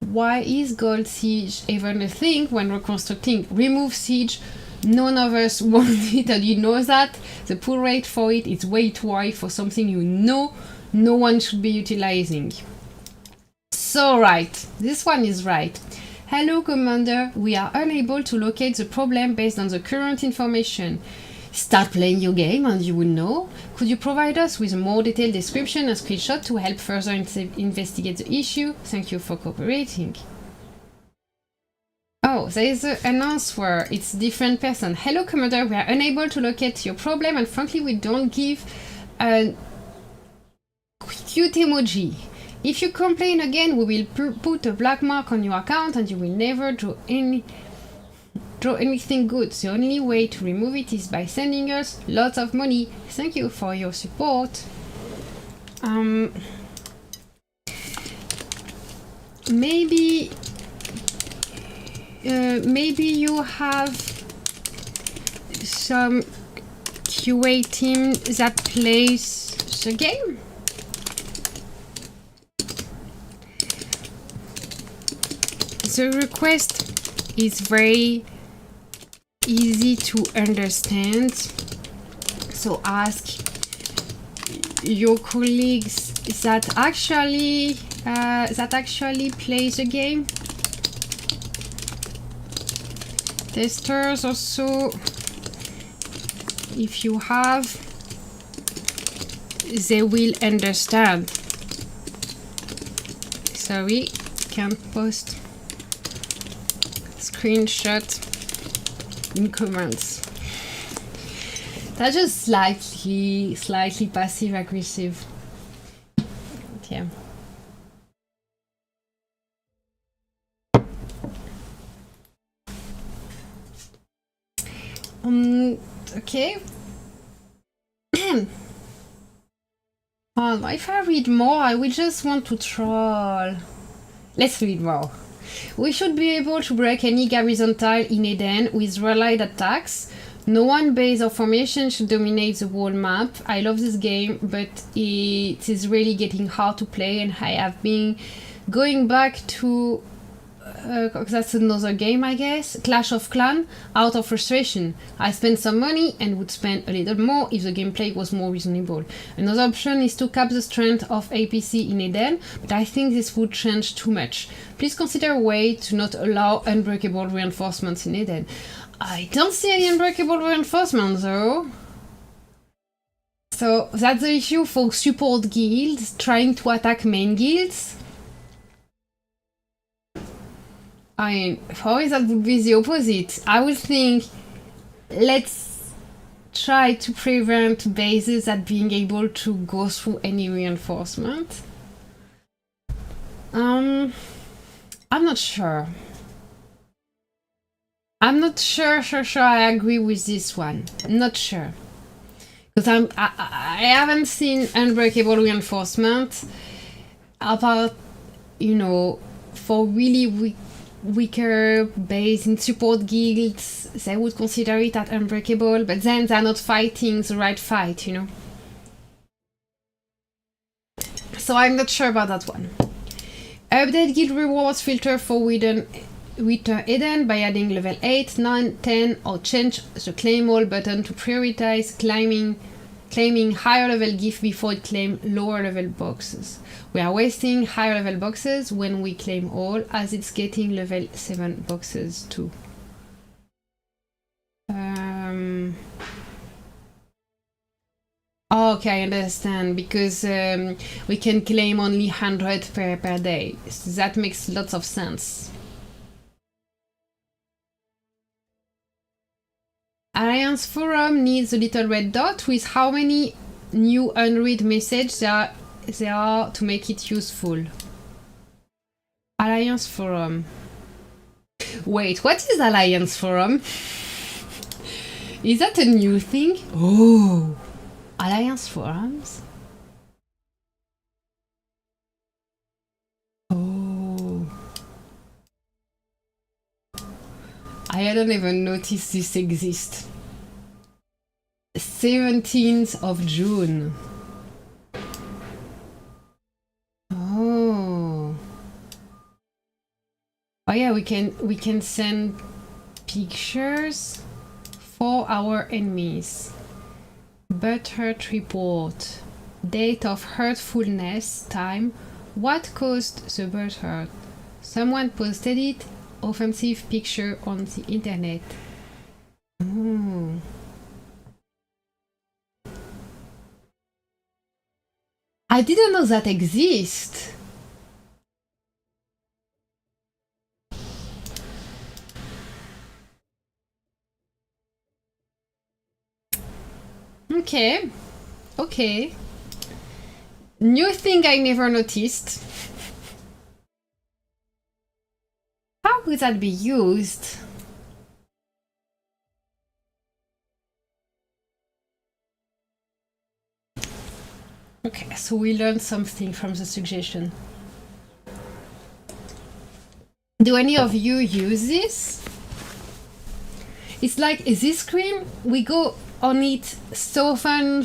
B: Why is gold siege even a thing when reconstructing? Remove siege. None of us want it, and you know that. The pull rate for it is way too high for something you know no one should be utilizing. So right, this one is right. Hello Commander, we are unable to locate the problem based on the current information. Start playing your game and you will know. Could you provide us with a more detailed description and screenshot to help further investigate the issue? Thank you for cooperating. Oh, there is an answer. It's a different person. Hello Commander, we are unable to locate your problem, and frankly we don't give a cute emoji. If you complain again, we will put a black mark on your account and you will never draw anything good. The only way to remove it is by sending us lots of money. Thank you for your support. Maybe you have some QA team that plays the game. The request is very easy to understand, so ask your colleagues that actually that actually plays the game. Testers also, if you have, they will understand. Sorry, can't post screenshot in comments. That's just slightly passive aggressive. Yeah. Okay. If I read more, I will just want to troll. Let's read more. We should be able to break any garrison tile in Eden with relayed attacks. No one base or formation should dominate the whole map. I love this game, but it is really getting hard to play, and I have been going back to that's another game, I guess, Clash of Clans, out of frustration. I spent some money and would spend a little more if the gameplay was more reasonable. Another option is to cap the strength of APC in Eden, but I think this would change too much. Please consider a way to not allow unbreakable reinforcements in Eden. I don't see any unbreakable reinforcements though. So that's the issue for support guilds trying to attack main guilds. I mean, for me that would be the opposite. I would think, let's try to prevent bases at being able to go through any reinforcement. I'm not sure. I'm not sure I agree with this one. Not sure. Because I haven't seen unbreakable reinforcement apart, you know, for really weaker base in support guilds. They would consider it as unbreakable, but then they're not fighting the right fight, you know. So I'm not sure about that one. Update guild rewards filter for Eden by adding level 8, 9, 10, or change the claim all button to prioritize claiming higher level gift before it claim lower level boxes. We are wasting higher level boxes when we claim all, as it's getting level 7 boxes too. Okay, I understand, because we can claim only 100 per day. So that makes lots of sense. Alliance Forum needs a little red dot with how many new unread messages there are to make it useful. Alliance Forum. Wait, what is Alliance Forum? Is that a new thing? Oh, Alliance Forums? Oh. I hadn't even noticed this exists. 17th of June. Oh. Oh yeah, we can send pictures for our enemies. Butthurt report. Date of hurtfulness, time. What caused the butthurt? Someone posted it. Offensive picture on the internet. Oh. I didn't know that exists. Okay. Okay. New thing I never noticed. How would that be used? Okay, so we learned something from the suggestion. Do any of you use this? It's like this screen, we go on it so often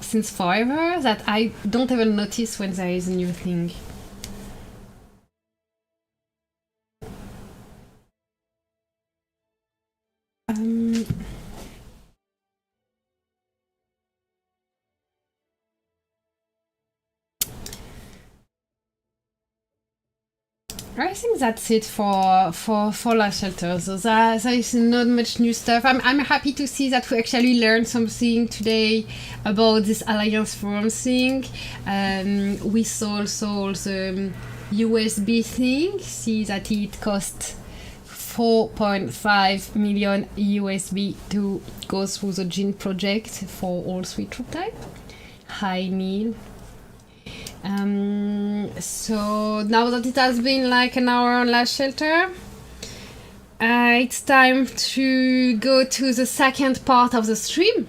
B: since forever that I don't even notice when there is a new thing. I think that's it for Last Shelter. So there is not much new stuff. I'm happy to see that we actually learned something today about this Alliance Forum thing. We saw also the USB thing. See that it cost 4.5 million USB to go through the Gene project for all three troop type. Hi Neil. So now that it has been like an hour on Last Shelter, it's time to go to the second part of the stream.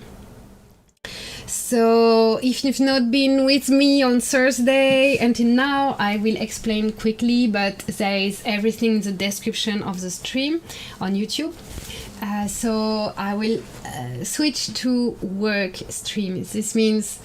B: So if you've not been with me on Thursday until now, I will explain quickly, but there is everything in the description of the stream on YouTube. So I will switch to work stream. This means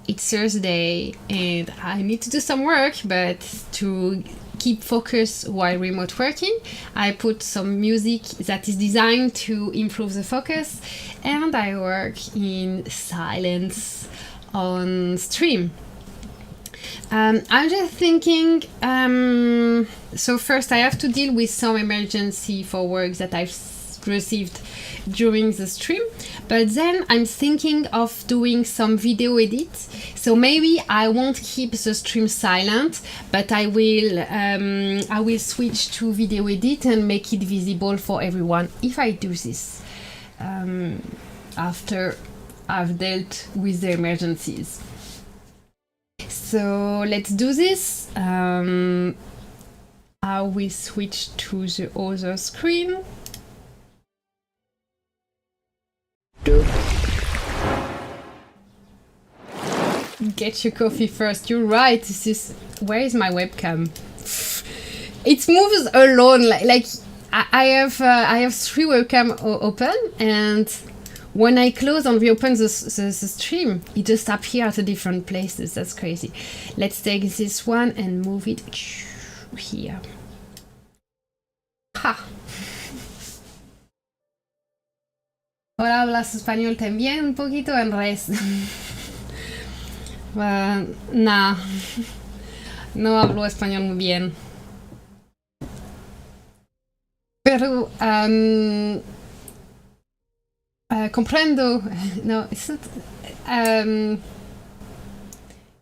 B: it's Thursday and I need to do some work, but to keep focus while remote working, I put some music that is designed to improve the focus, and I work in silence on stream. I'm just thinking, so first I have to deal with some emergency for work that I've received during the stream, but then I'm thinking of doing some video edits. So maybe I won't keep the stream silent, but I will switch to video edit and make it visible for everyone if I do this after I've dealt with the emergencies. So let's do this. I will switch to the other screen. Get your coffee first. You're right. This is, where is my webcam? It moves alone. Like I have 3 webcam open, and when I close and reopen the stream, it just appears at different places. That's crazy. Let's take this one and move it here. Ha. Ahora hablas español también un poquito en res. Nah, no hablo español muy bien. Pero comprendo. No, it's not.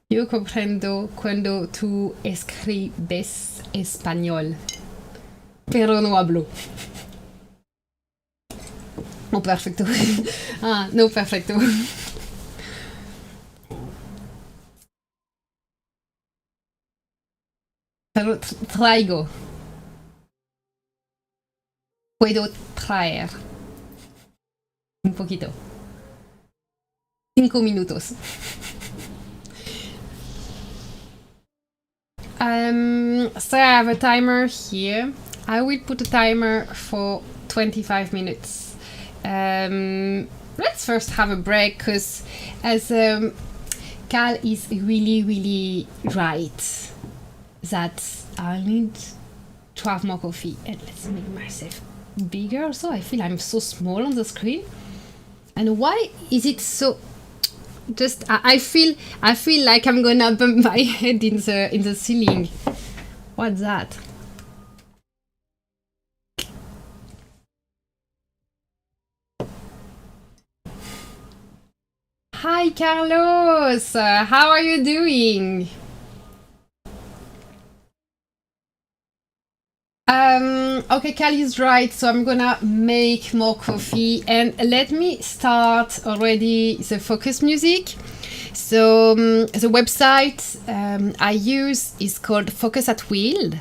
B: Yo comprendo cuando tú escribes español, pero no hablo. Oh, perfecto. Ah, no, perfecto. Pero traigo. Puedo traer. Un poquito. 5 minutos. So I have a timer here. I will put a timer for 25 minutes. Let's first have a break, because as Cal is really right that I need to have more coffee, and let's make myself bigger also. I feel I'm so small on the screen, and why is it so? Just I feel like I'm gonna bump my head in the ceiling. What's that? Hi Carlos, how are you doing? Okay, Cal is right, so I'm gonna make more coffee, and let me start already the focus music. So the website I use is called Focus at Will.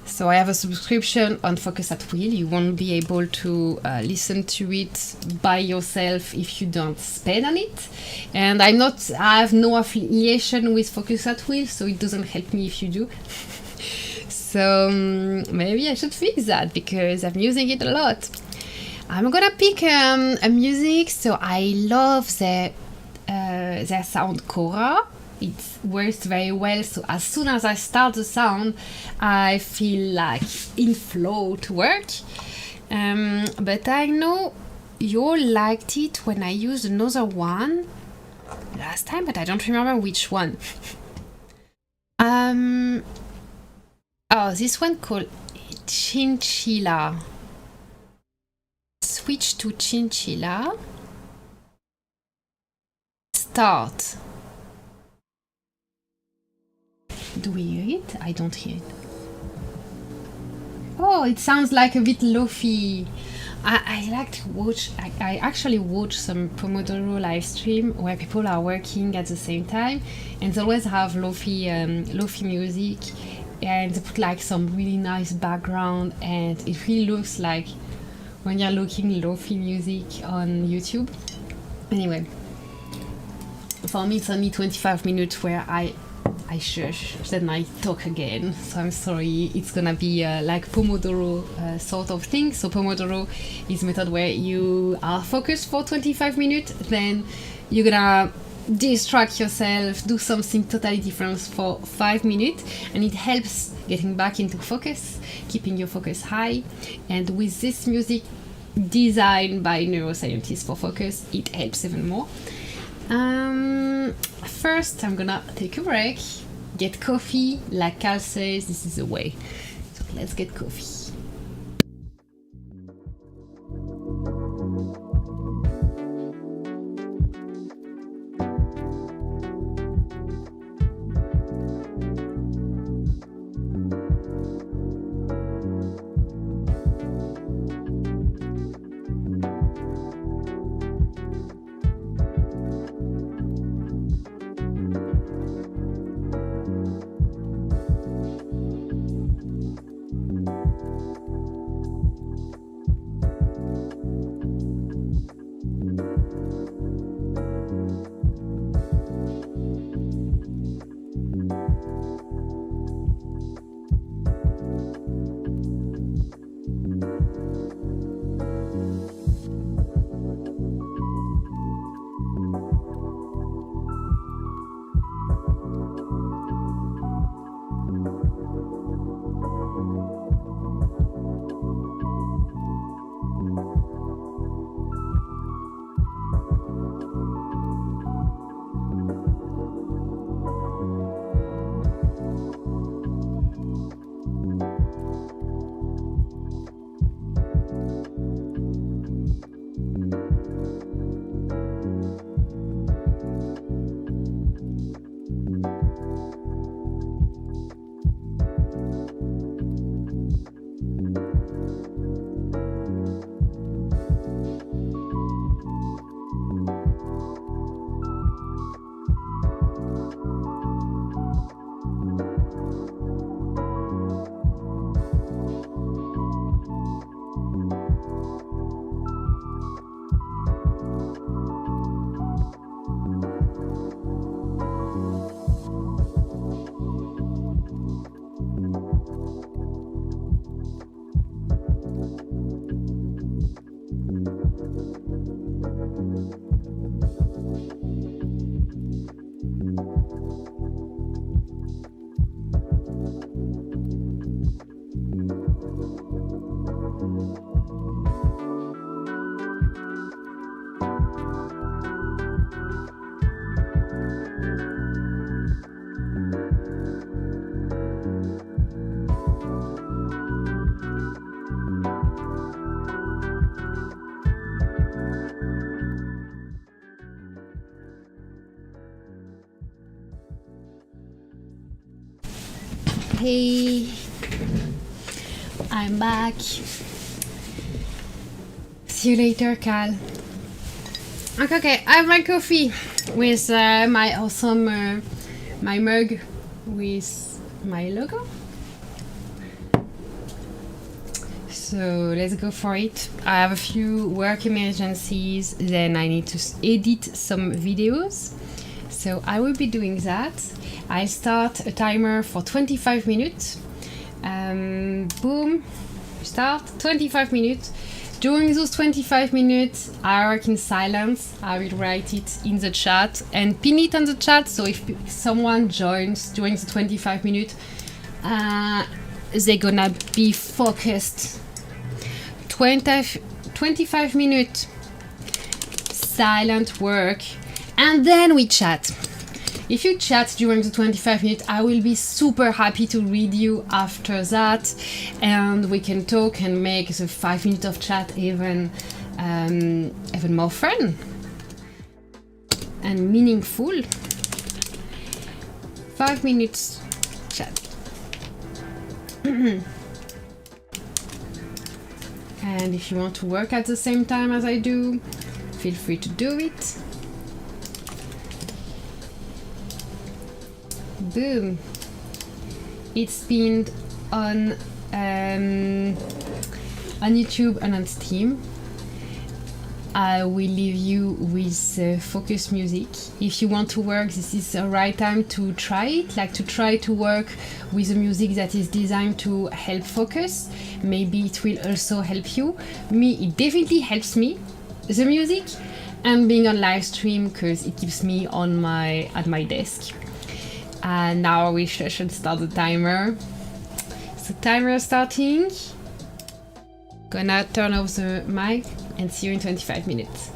B: So I have a subscription on Focus at Will. You won't be able to listen to it by yourself if you don't spend on it. And I have no affiliation with Focus at Will, so it doesn't help me if you do. So maybe I should fix that, because I'm using it a lot. I'm gonna pick a music. So I love their sound Cora. It works very well, so as soon as I start the sound, I feel like in flow to work. But I know you all liked it when I used another one last time, but I don't remember which one. Oh, this one called Chinchilla. Switch to Chinchilla. Start. Do we hear it? I don't hear it. Oh, it sounds like a bit lo-fi. I like to watch, I actually watch some Pomodoro live stream where people are working at the same time, and they always have lo-fi music, and they put like some really nice background, and it really looks like when you're looking lo-fi music on YouTube. Anyway, for me it's only 25 minutes where I shush, then I talk again. So I'm sorry, it's gonna be like Pomodoro sort of thing. So Pomodoro is a method where you are focused for 25 minutes, then you're gonna distract yourself, do something totally different for 5 minutes, and it helps getting back into focus, keeping your focus high. And with this music designed by neuroscientists for focus, it helps even more. First, I'm gonna take a break, get coffee. Like Carl says, this is the way. So let's get coffee. Hey, I'm back. See you later, Cal. Okay, I have my coffee with my awesome my mug with my logo. So let's go for it. I have a few work emergencies, then I need to edit some videos. So I will be doing that. I start a timer for 25 minutes. Boom, start 25 minutes. During those 25 minutes, I work in silence. I will write it in the chat and pin it on the chat. So if someone joins during the 25 minutes, they're gonna be focused. 25 minutes silent work, and then we chat. If you chat during the 25 minutes, I will be super happy to read you after that, and we can talk and make the 5 minutes of chat even more fun and meaningful. 5 minutes chat. And if you want to work at the same time as I do, feel free to do it. Boom. It's been on YouTube and on Steam. I will leave you with focus music. If you want to work, this is the right time to try it, like to try to work with a music that is designed to help focus. Maybe it will also help you. It definitely helps me, the music, and being on live stream, because it keeps me at my desk. And now we should start the timer. So timer starting. Gonna turn off the mic and see you in 25 minutes.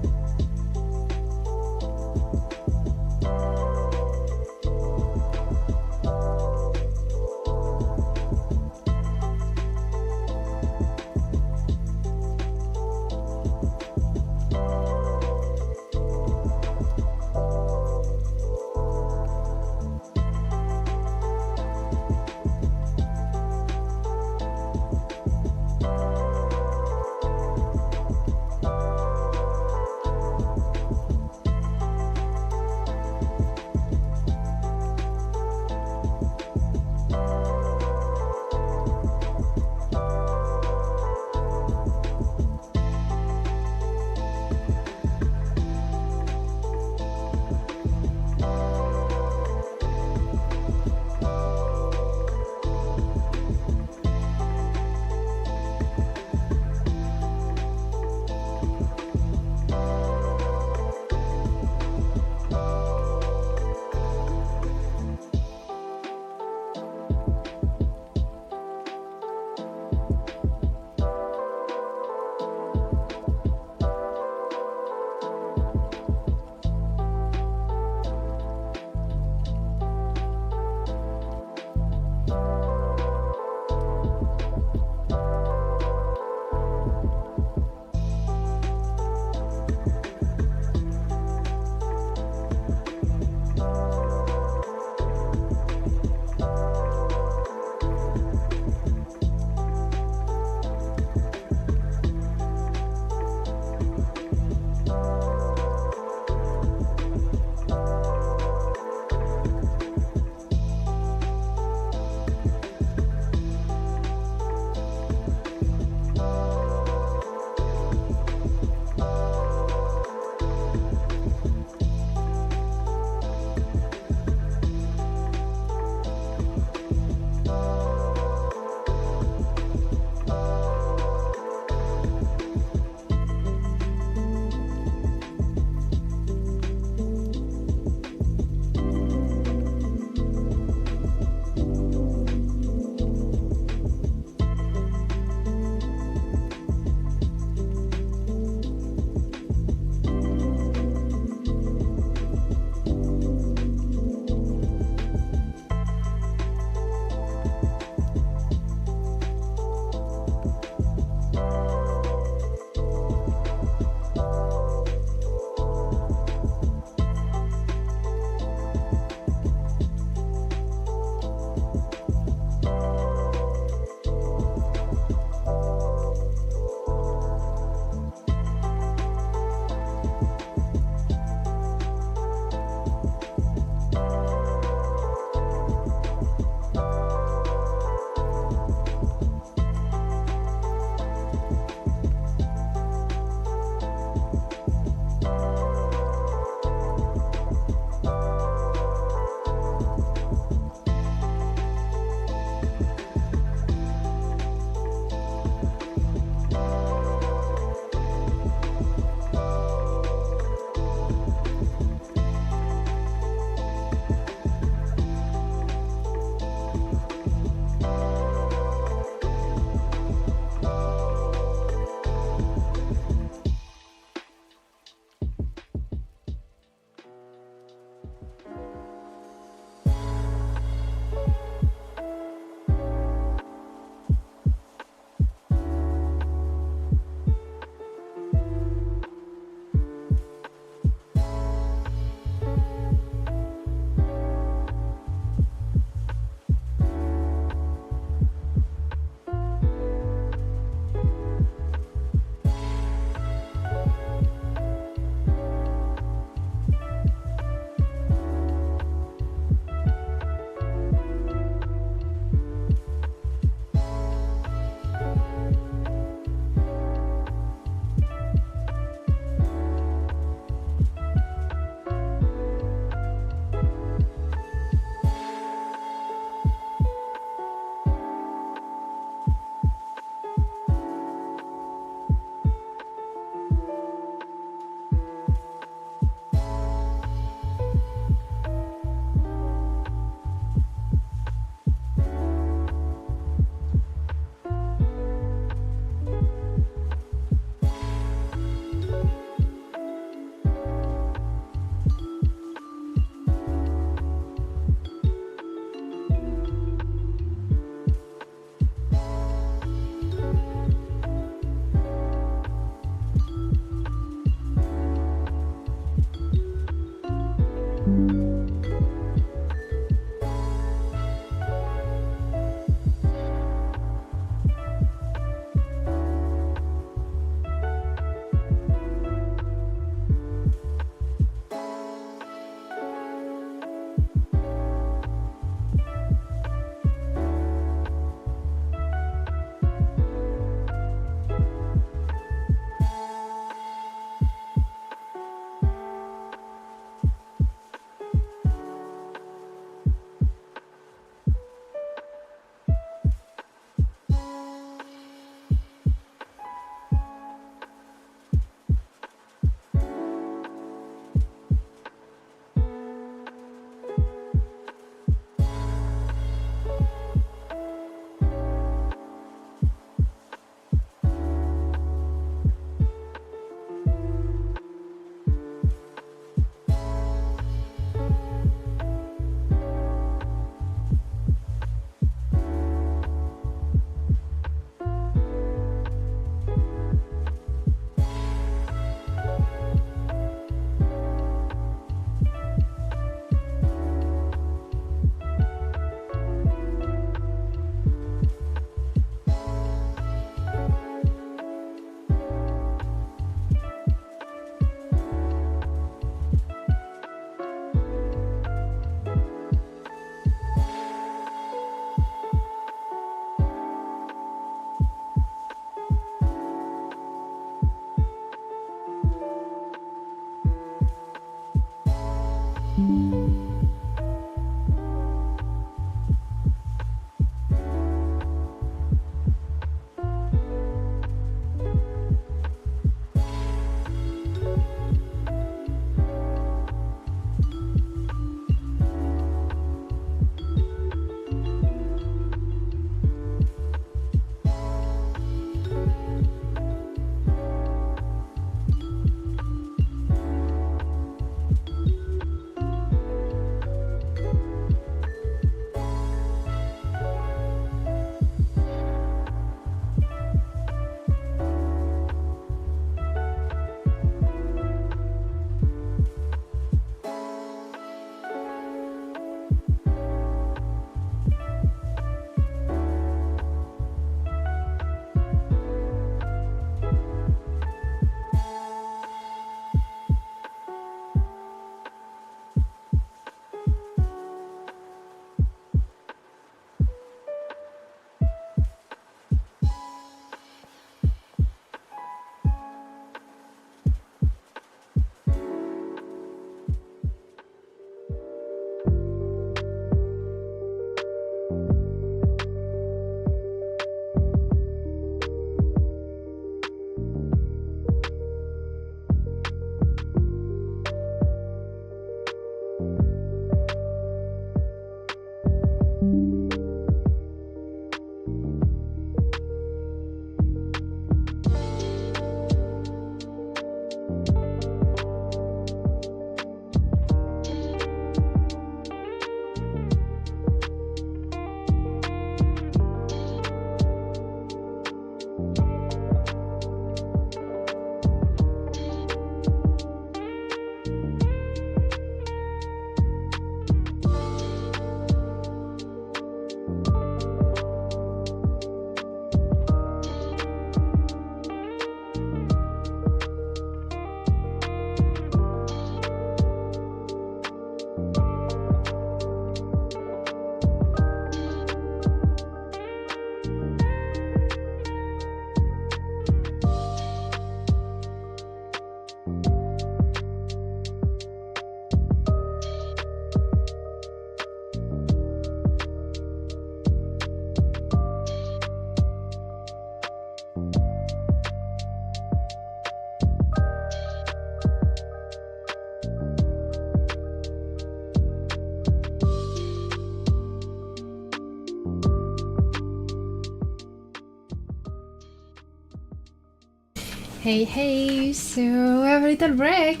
B: Hey, hey, so we have a little break.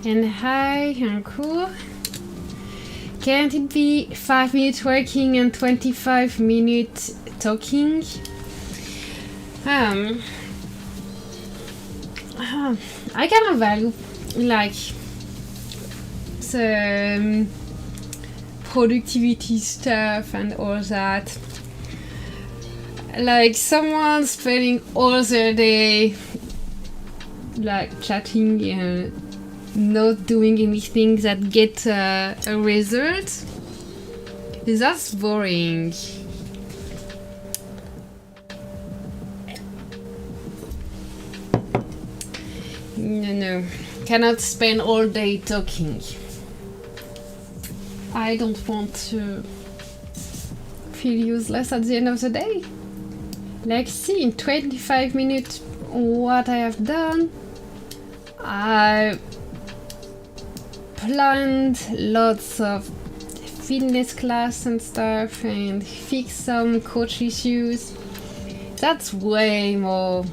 B: And hi, I'm cool. Can't it be 5 minutes working and 25 minutes talking? I kind of value like the productivity stuff and all that. Like someone spending all their day like chatting and not doing anything that get a result. That's boring. No, cannot spend all day talking. I don't want to feel useless at the end of the day. Like, see, in 25 minutes what I have done. I planned lots of fitness class and stuff and fixed some coach issues. That's way more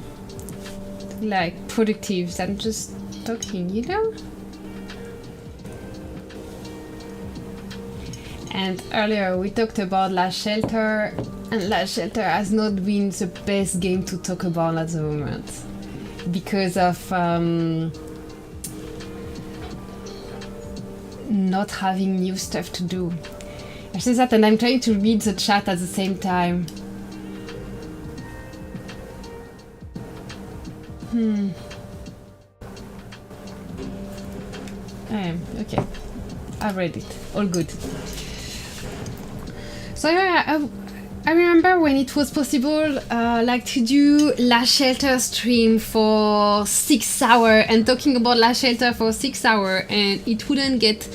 B: like productive than just talking, you know? And earlier we talked about Last Shelter, and Last Shelter has not been the best game to talk about at the moment because of not having new stuff to do. I say that and I'm trying to read the chat at the same time. Okay, I've read it. All good. So I remember when it was possible, like to do Last Shelter stream for 6 hours and talking about Last Shelter for 6 hours, and it wouldn't get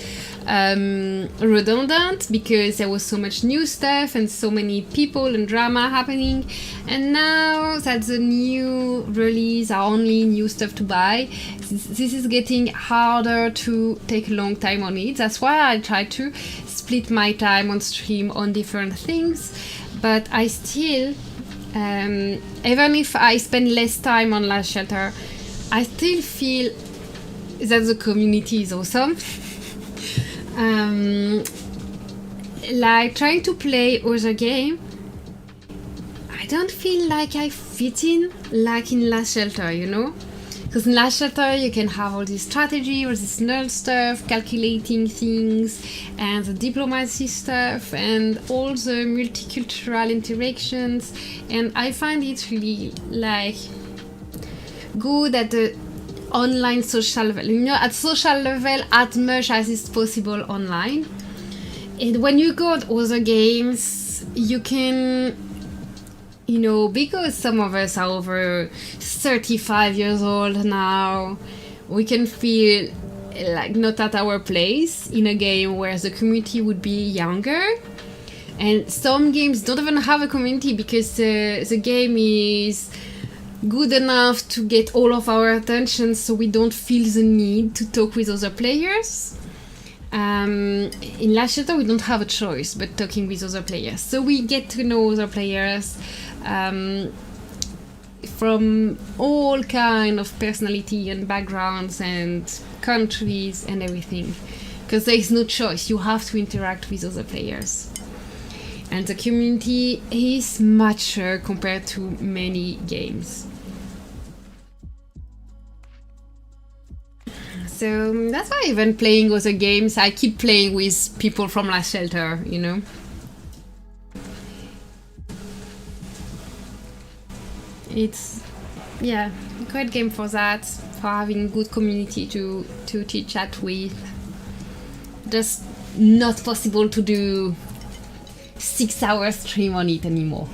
B: redundant because there was so much new stuff and so many people and drama happening. And now that the new release are only new stuff to buy, this is getting harder to take a long time on it. That's why I try to split my time on stream on different things. But I still, even if I spend less time on Last Shelter, I still feel that the community is awesome. Like trying to play other game, I don't feel like I fit in like in Last Shelter, you know? Because in Last Shelter you can have all this strategy, all this nerd stuff, calculating things, and the diplomacy stuff, and all the multicultural interactions, and I find it really like good at the online social level, you know, at social level as much as is possible online. And when you go to other games, you can, you know, because some of us are over 35 years old now, we can feel like not at our place in a game where the community would be younger. And some games don't even have a community because the game is good enough to get all of our attention, so we don't feel the need to talk with other players. In Last Shelter we don't have a choice but talking with other players, so we get to know other players from all kind of personality and backgrounds and countries and everything, because there is no choice, you have to interact with other players. And the community is mature compared to many games. So that's why even playing other games, I keep playing with people from Last Shelter, you know. It's, yeah, a great game for that, for having good community to chit chat with. Just not possible to do 6 hour stream on it anymore.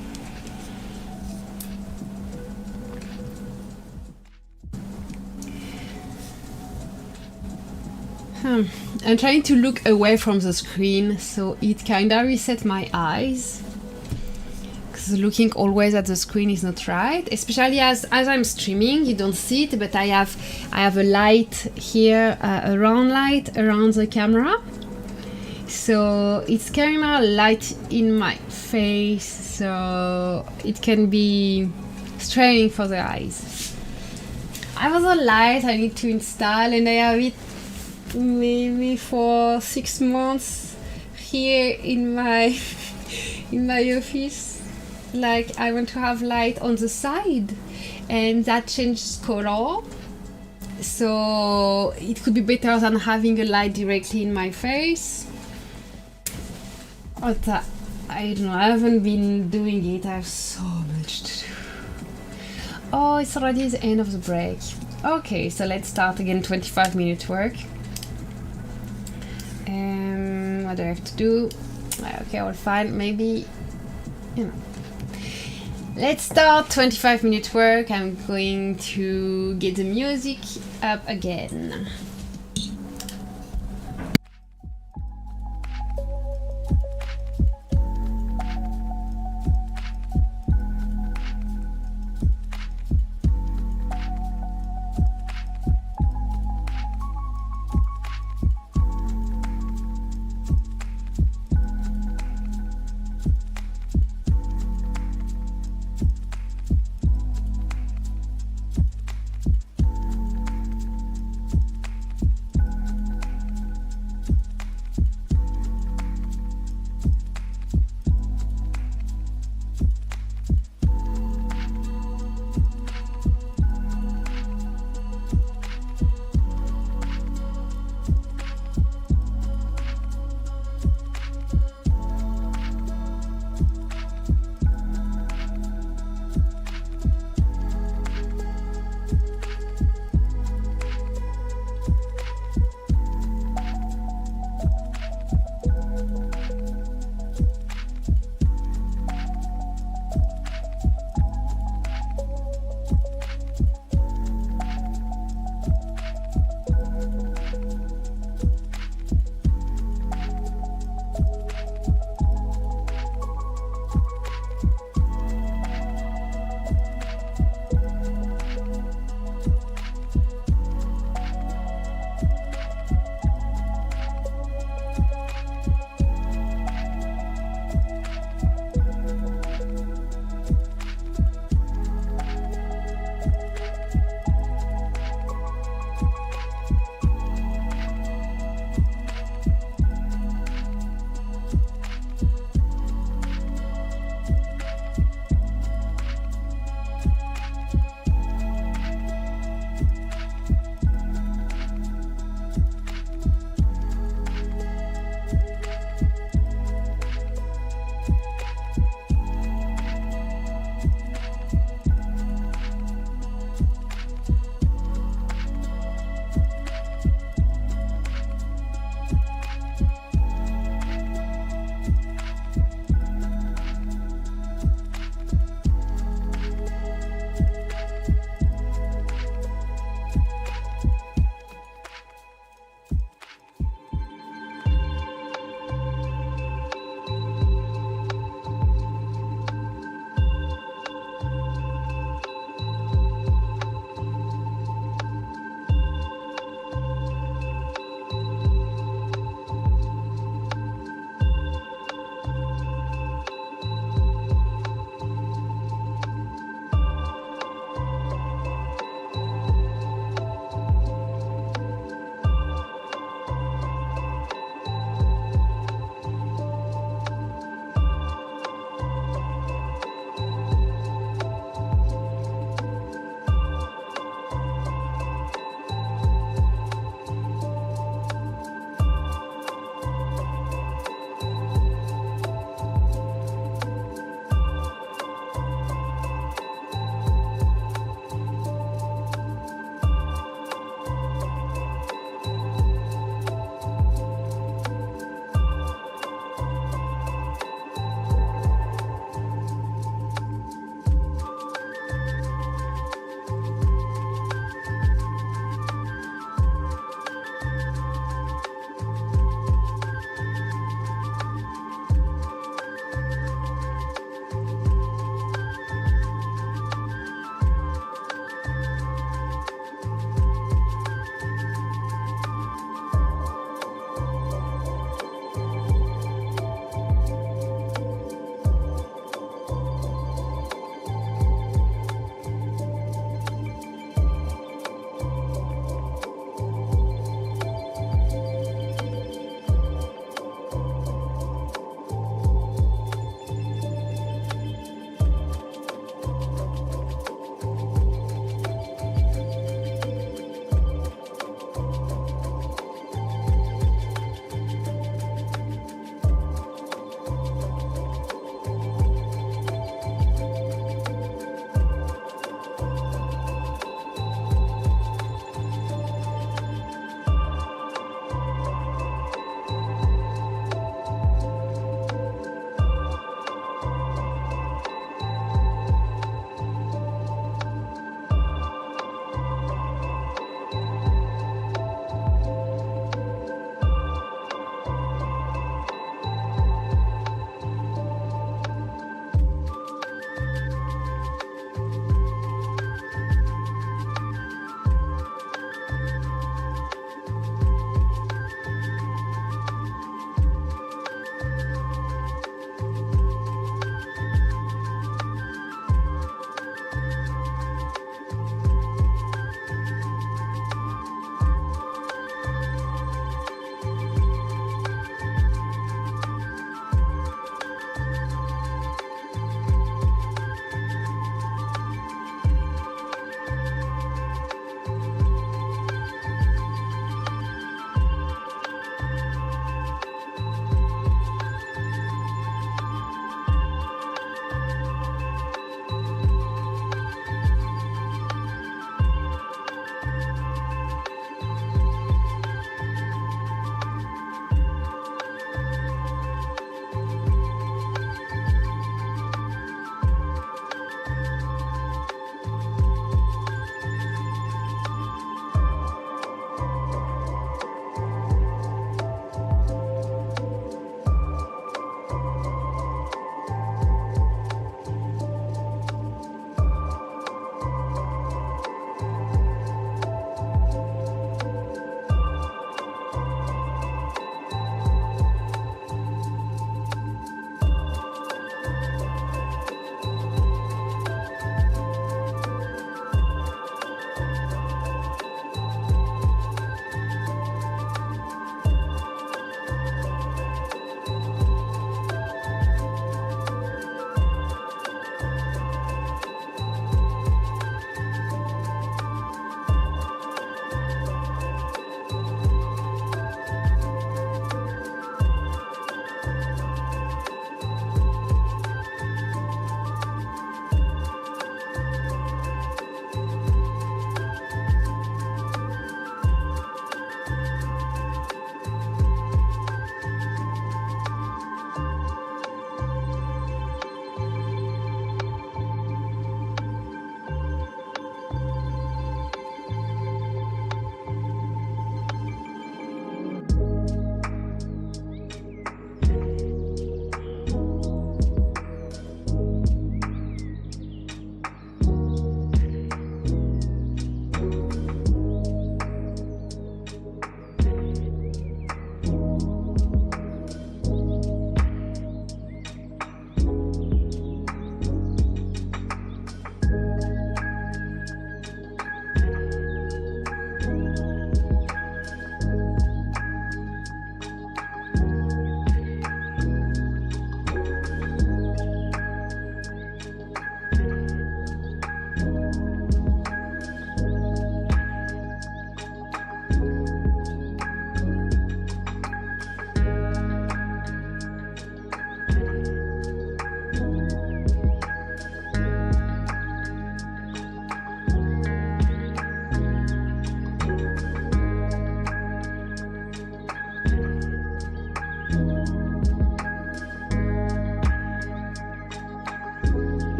B: I'm trying to look away from the screen, so it kinda resets my eyes. Because looking always at the screen is not right, especially as I'm streaming. You don't see it, but I have a light here, a round light around the camera. So it's kinda light in my face, so it can be straining for the eyes. I have a light I need to install, and I have it maybe for 6 months here in my in my office. Like, I want to have light on the side, and that changes color, so it could be better than having a light directly in my face. But I don't know, I haven't been doing it. I have so much to do. Oh, it's already the end of the break. Okay, so let's start again. 25-minute work. What do I have to do? Okay, I'll find maybe, Let's start 25-minute work. I'm going to get the music up again.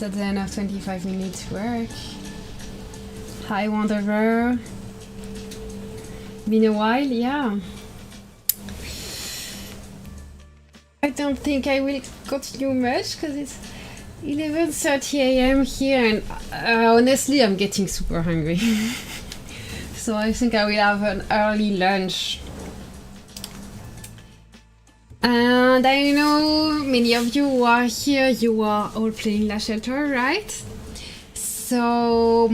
B: at the end of 25 minutes work. Hi Wanderer. Been a while, yeah. I don't think I will continue much because it's 11:30 a.m. here, and honestly I'm getting super hungry. So I think I will have an early lunch. And I know many of you who are here, you are all playing La Shelter, right? So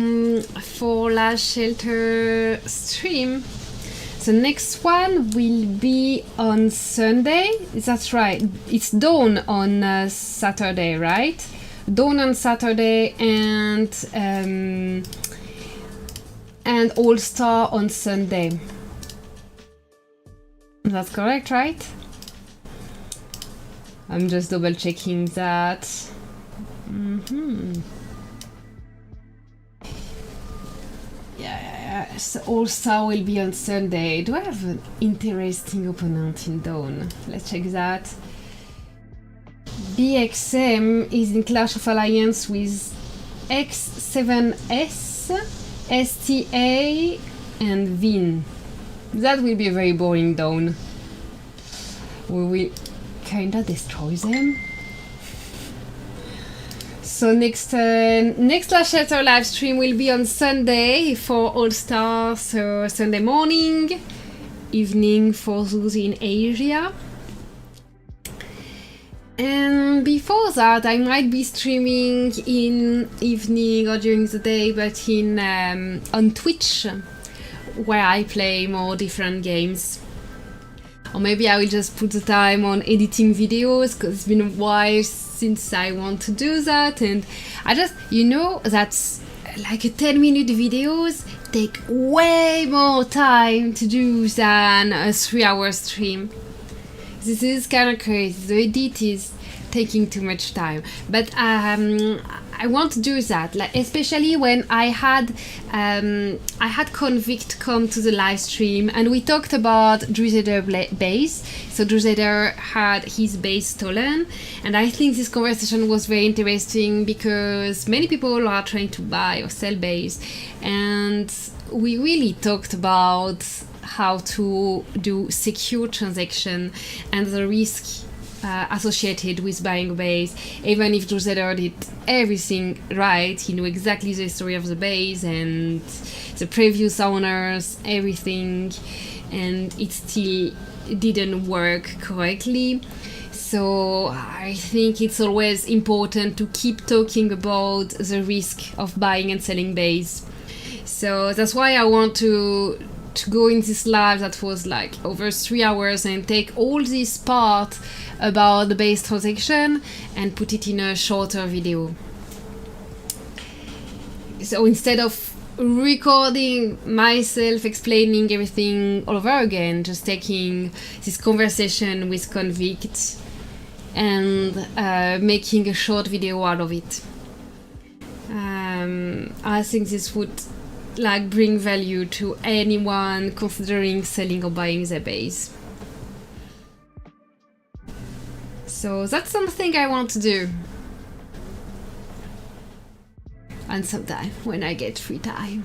B: for La Shelter stream, the next one will be on Sunday. That's right. It's Dawn on Saturday, right? Dawn on Saturday and All Star on Sunday. That's correct, right? I'm just double checking that. Yeah. So All Star will be on Sunday. Do I have an interesting opponent in Dawn? Let's check that. BXM is in Clash of Alliance with X7S, STA, and Vin. That will be a very boring Dawn. We will kinda destroy them. So next La Shelter live stream will be on Sunday for All Star, so Sunday morning, evening for those in Asia. And before that, I might be streaming in evening or during the day, but in on Twitch, where I play more different games. Or maybe I will just put the time on editing videos, because it's been a while since I want to do that, and I just, that's like a 10-minute videos take way more time to do than a 3-hour stream. This is kind of crazy. The edit is taking too much time, but I want to do that, like especially when I had Convict come to the live stream and we talked about Druider base. So Druider had his base stolen, and I think this conversation was very interesting because many people are trying to buy or sell base, and we really talked about how to do secure transaction and the risk associated with buying base. Even if Druider did everything right, he knew exactly the history of the base and the previous owners, everything, and it still didn't work correctly. So I think it's always important to keep talking about the risk of buying and selling base. So that's why I want to go in this live that was like over 3 hours and take all this part about the base transaction and put it in a shorter video. So instead of recording myself explaining everything all over again, just taking this conversation with Convict and making a short video out of it. I think this would bring value to anyone considering selling or buying their base. So that's something I want to do. And sometime when I get free time.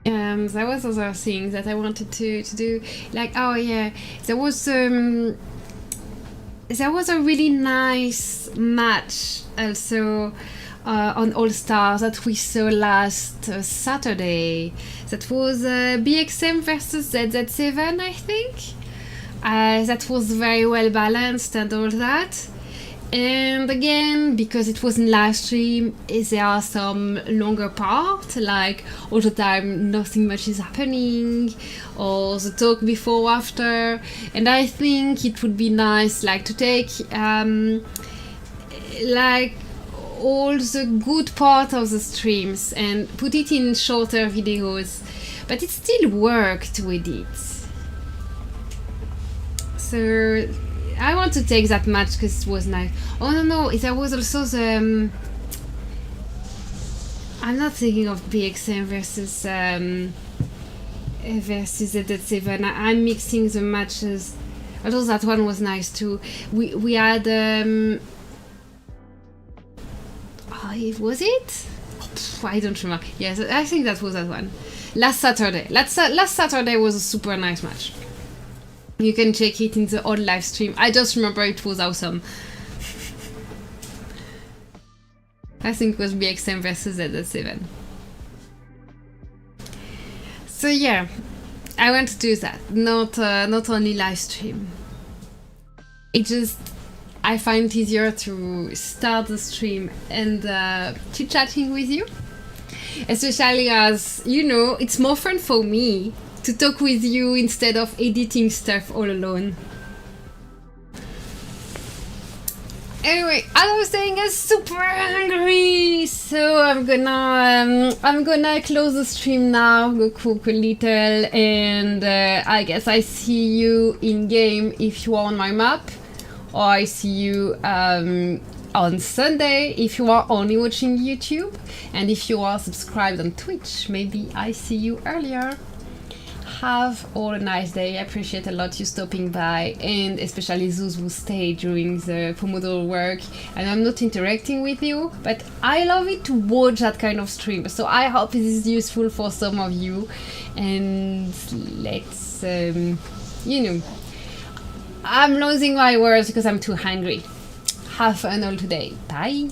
B: There was other things that I wanted to do. There was a really nice match also on All Stars that we saw last Saturday. That was BXM versus ZZ7, I think. That was very well balanced and all that. And again, because it was in live stream, there are some longer parts, like all the time nothing much is happening, or the talk before or after. And I think it would be nice to take all the good part of the streams and put it in shorter videos, but it's still work to edit. So I want to take that match because it was nice. Oh no, there was also the I'm not thinking of BXM versus ZZ7. I'm mixing the matches. Although that one was nice too. We had Was it? I don't remember. Yes, I think that was that one. Last Saturday. Last Saturday was a super nice match. You can check it in the old live stream. I just remember it was awesome. I think it was BXM versus ZZ7. So yeah, I want to do that. Not only live stream. It just, I find it easier to start the stream and chit-chatting with you. Especially as, you know, it's more fun for me to talk with you instead of editing stuff all alone. Anyway, as I was saying, I'm super hungry, so I'm gonna close the stream now, go cook a little, and I guess I see you in game if you are on my map, or I see you on Sunday if you are only watching YouTube, and if you are subscribed on Twitch, maybe I see you earlier. Have all a nice day. I appreciate a lot you stopping by, and especially those who stay during the Pomodoro work. And I'm not interacting with you, but I love it to watch that kind of stream. So I hope this is useful for some of you. And let's, you know, I'm losing my words because I'm too hungry. Have fun all today. Bye.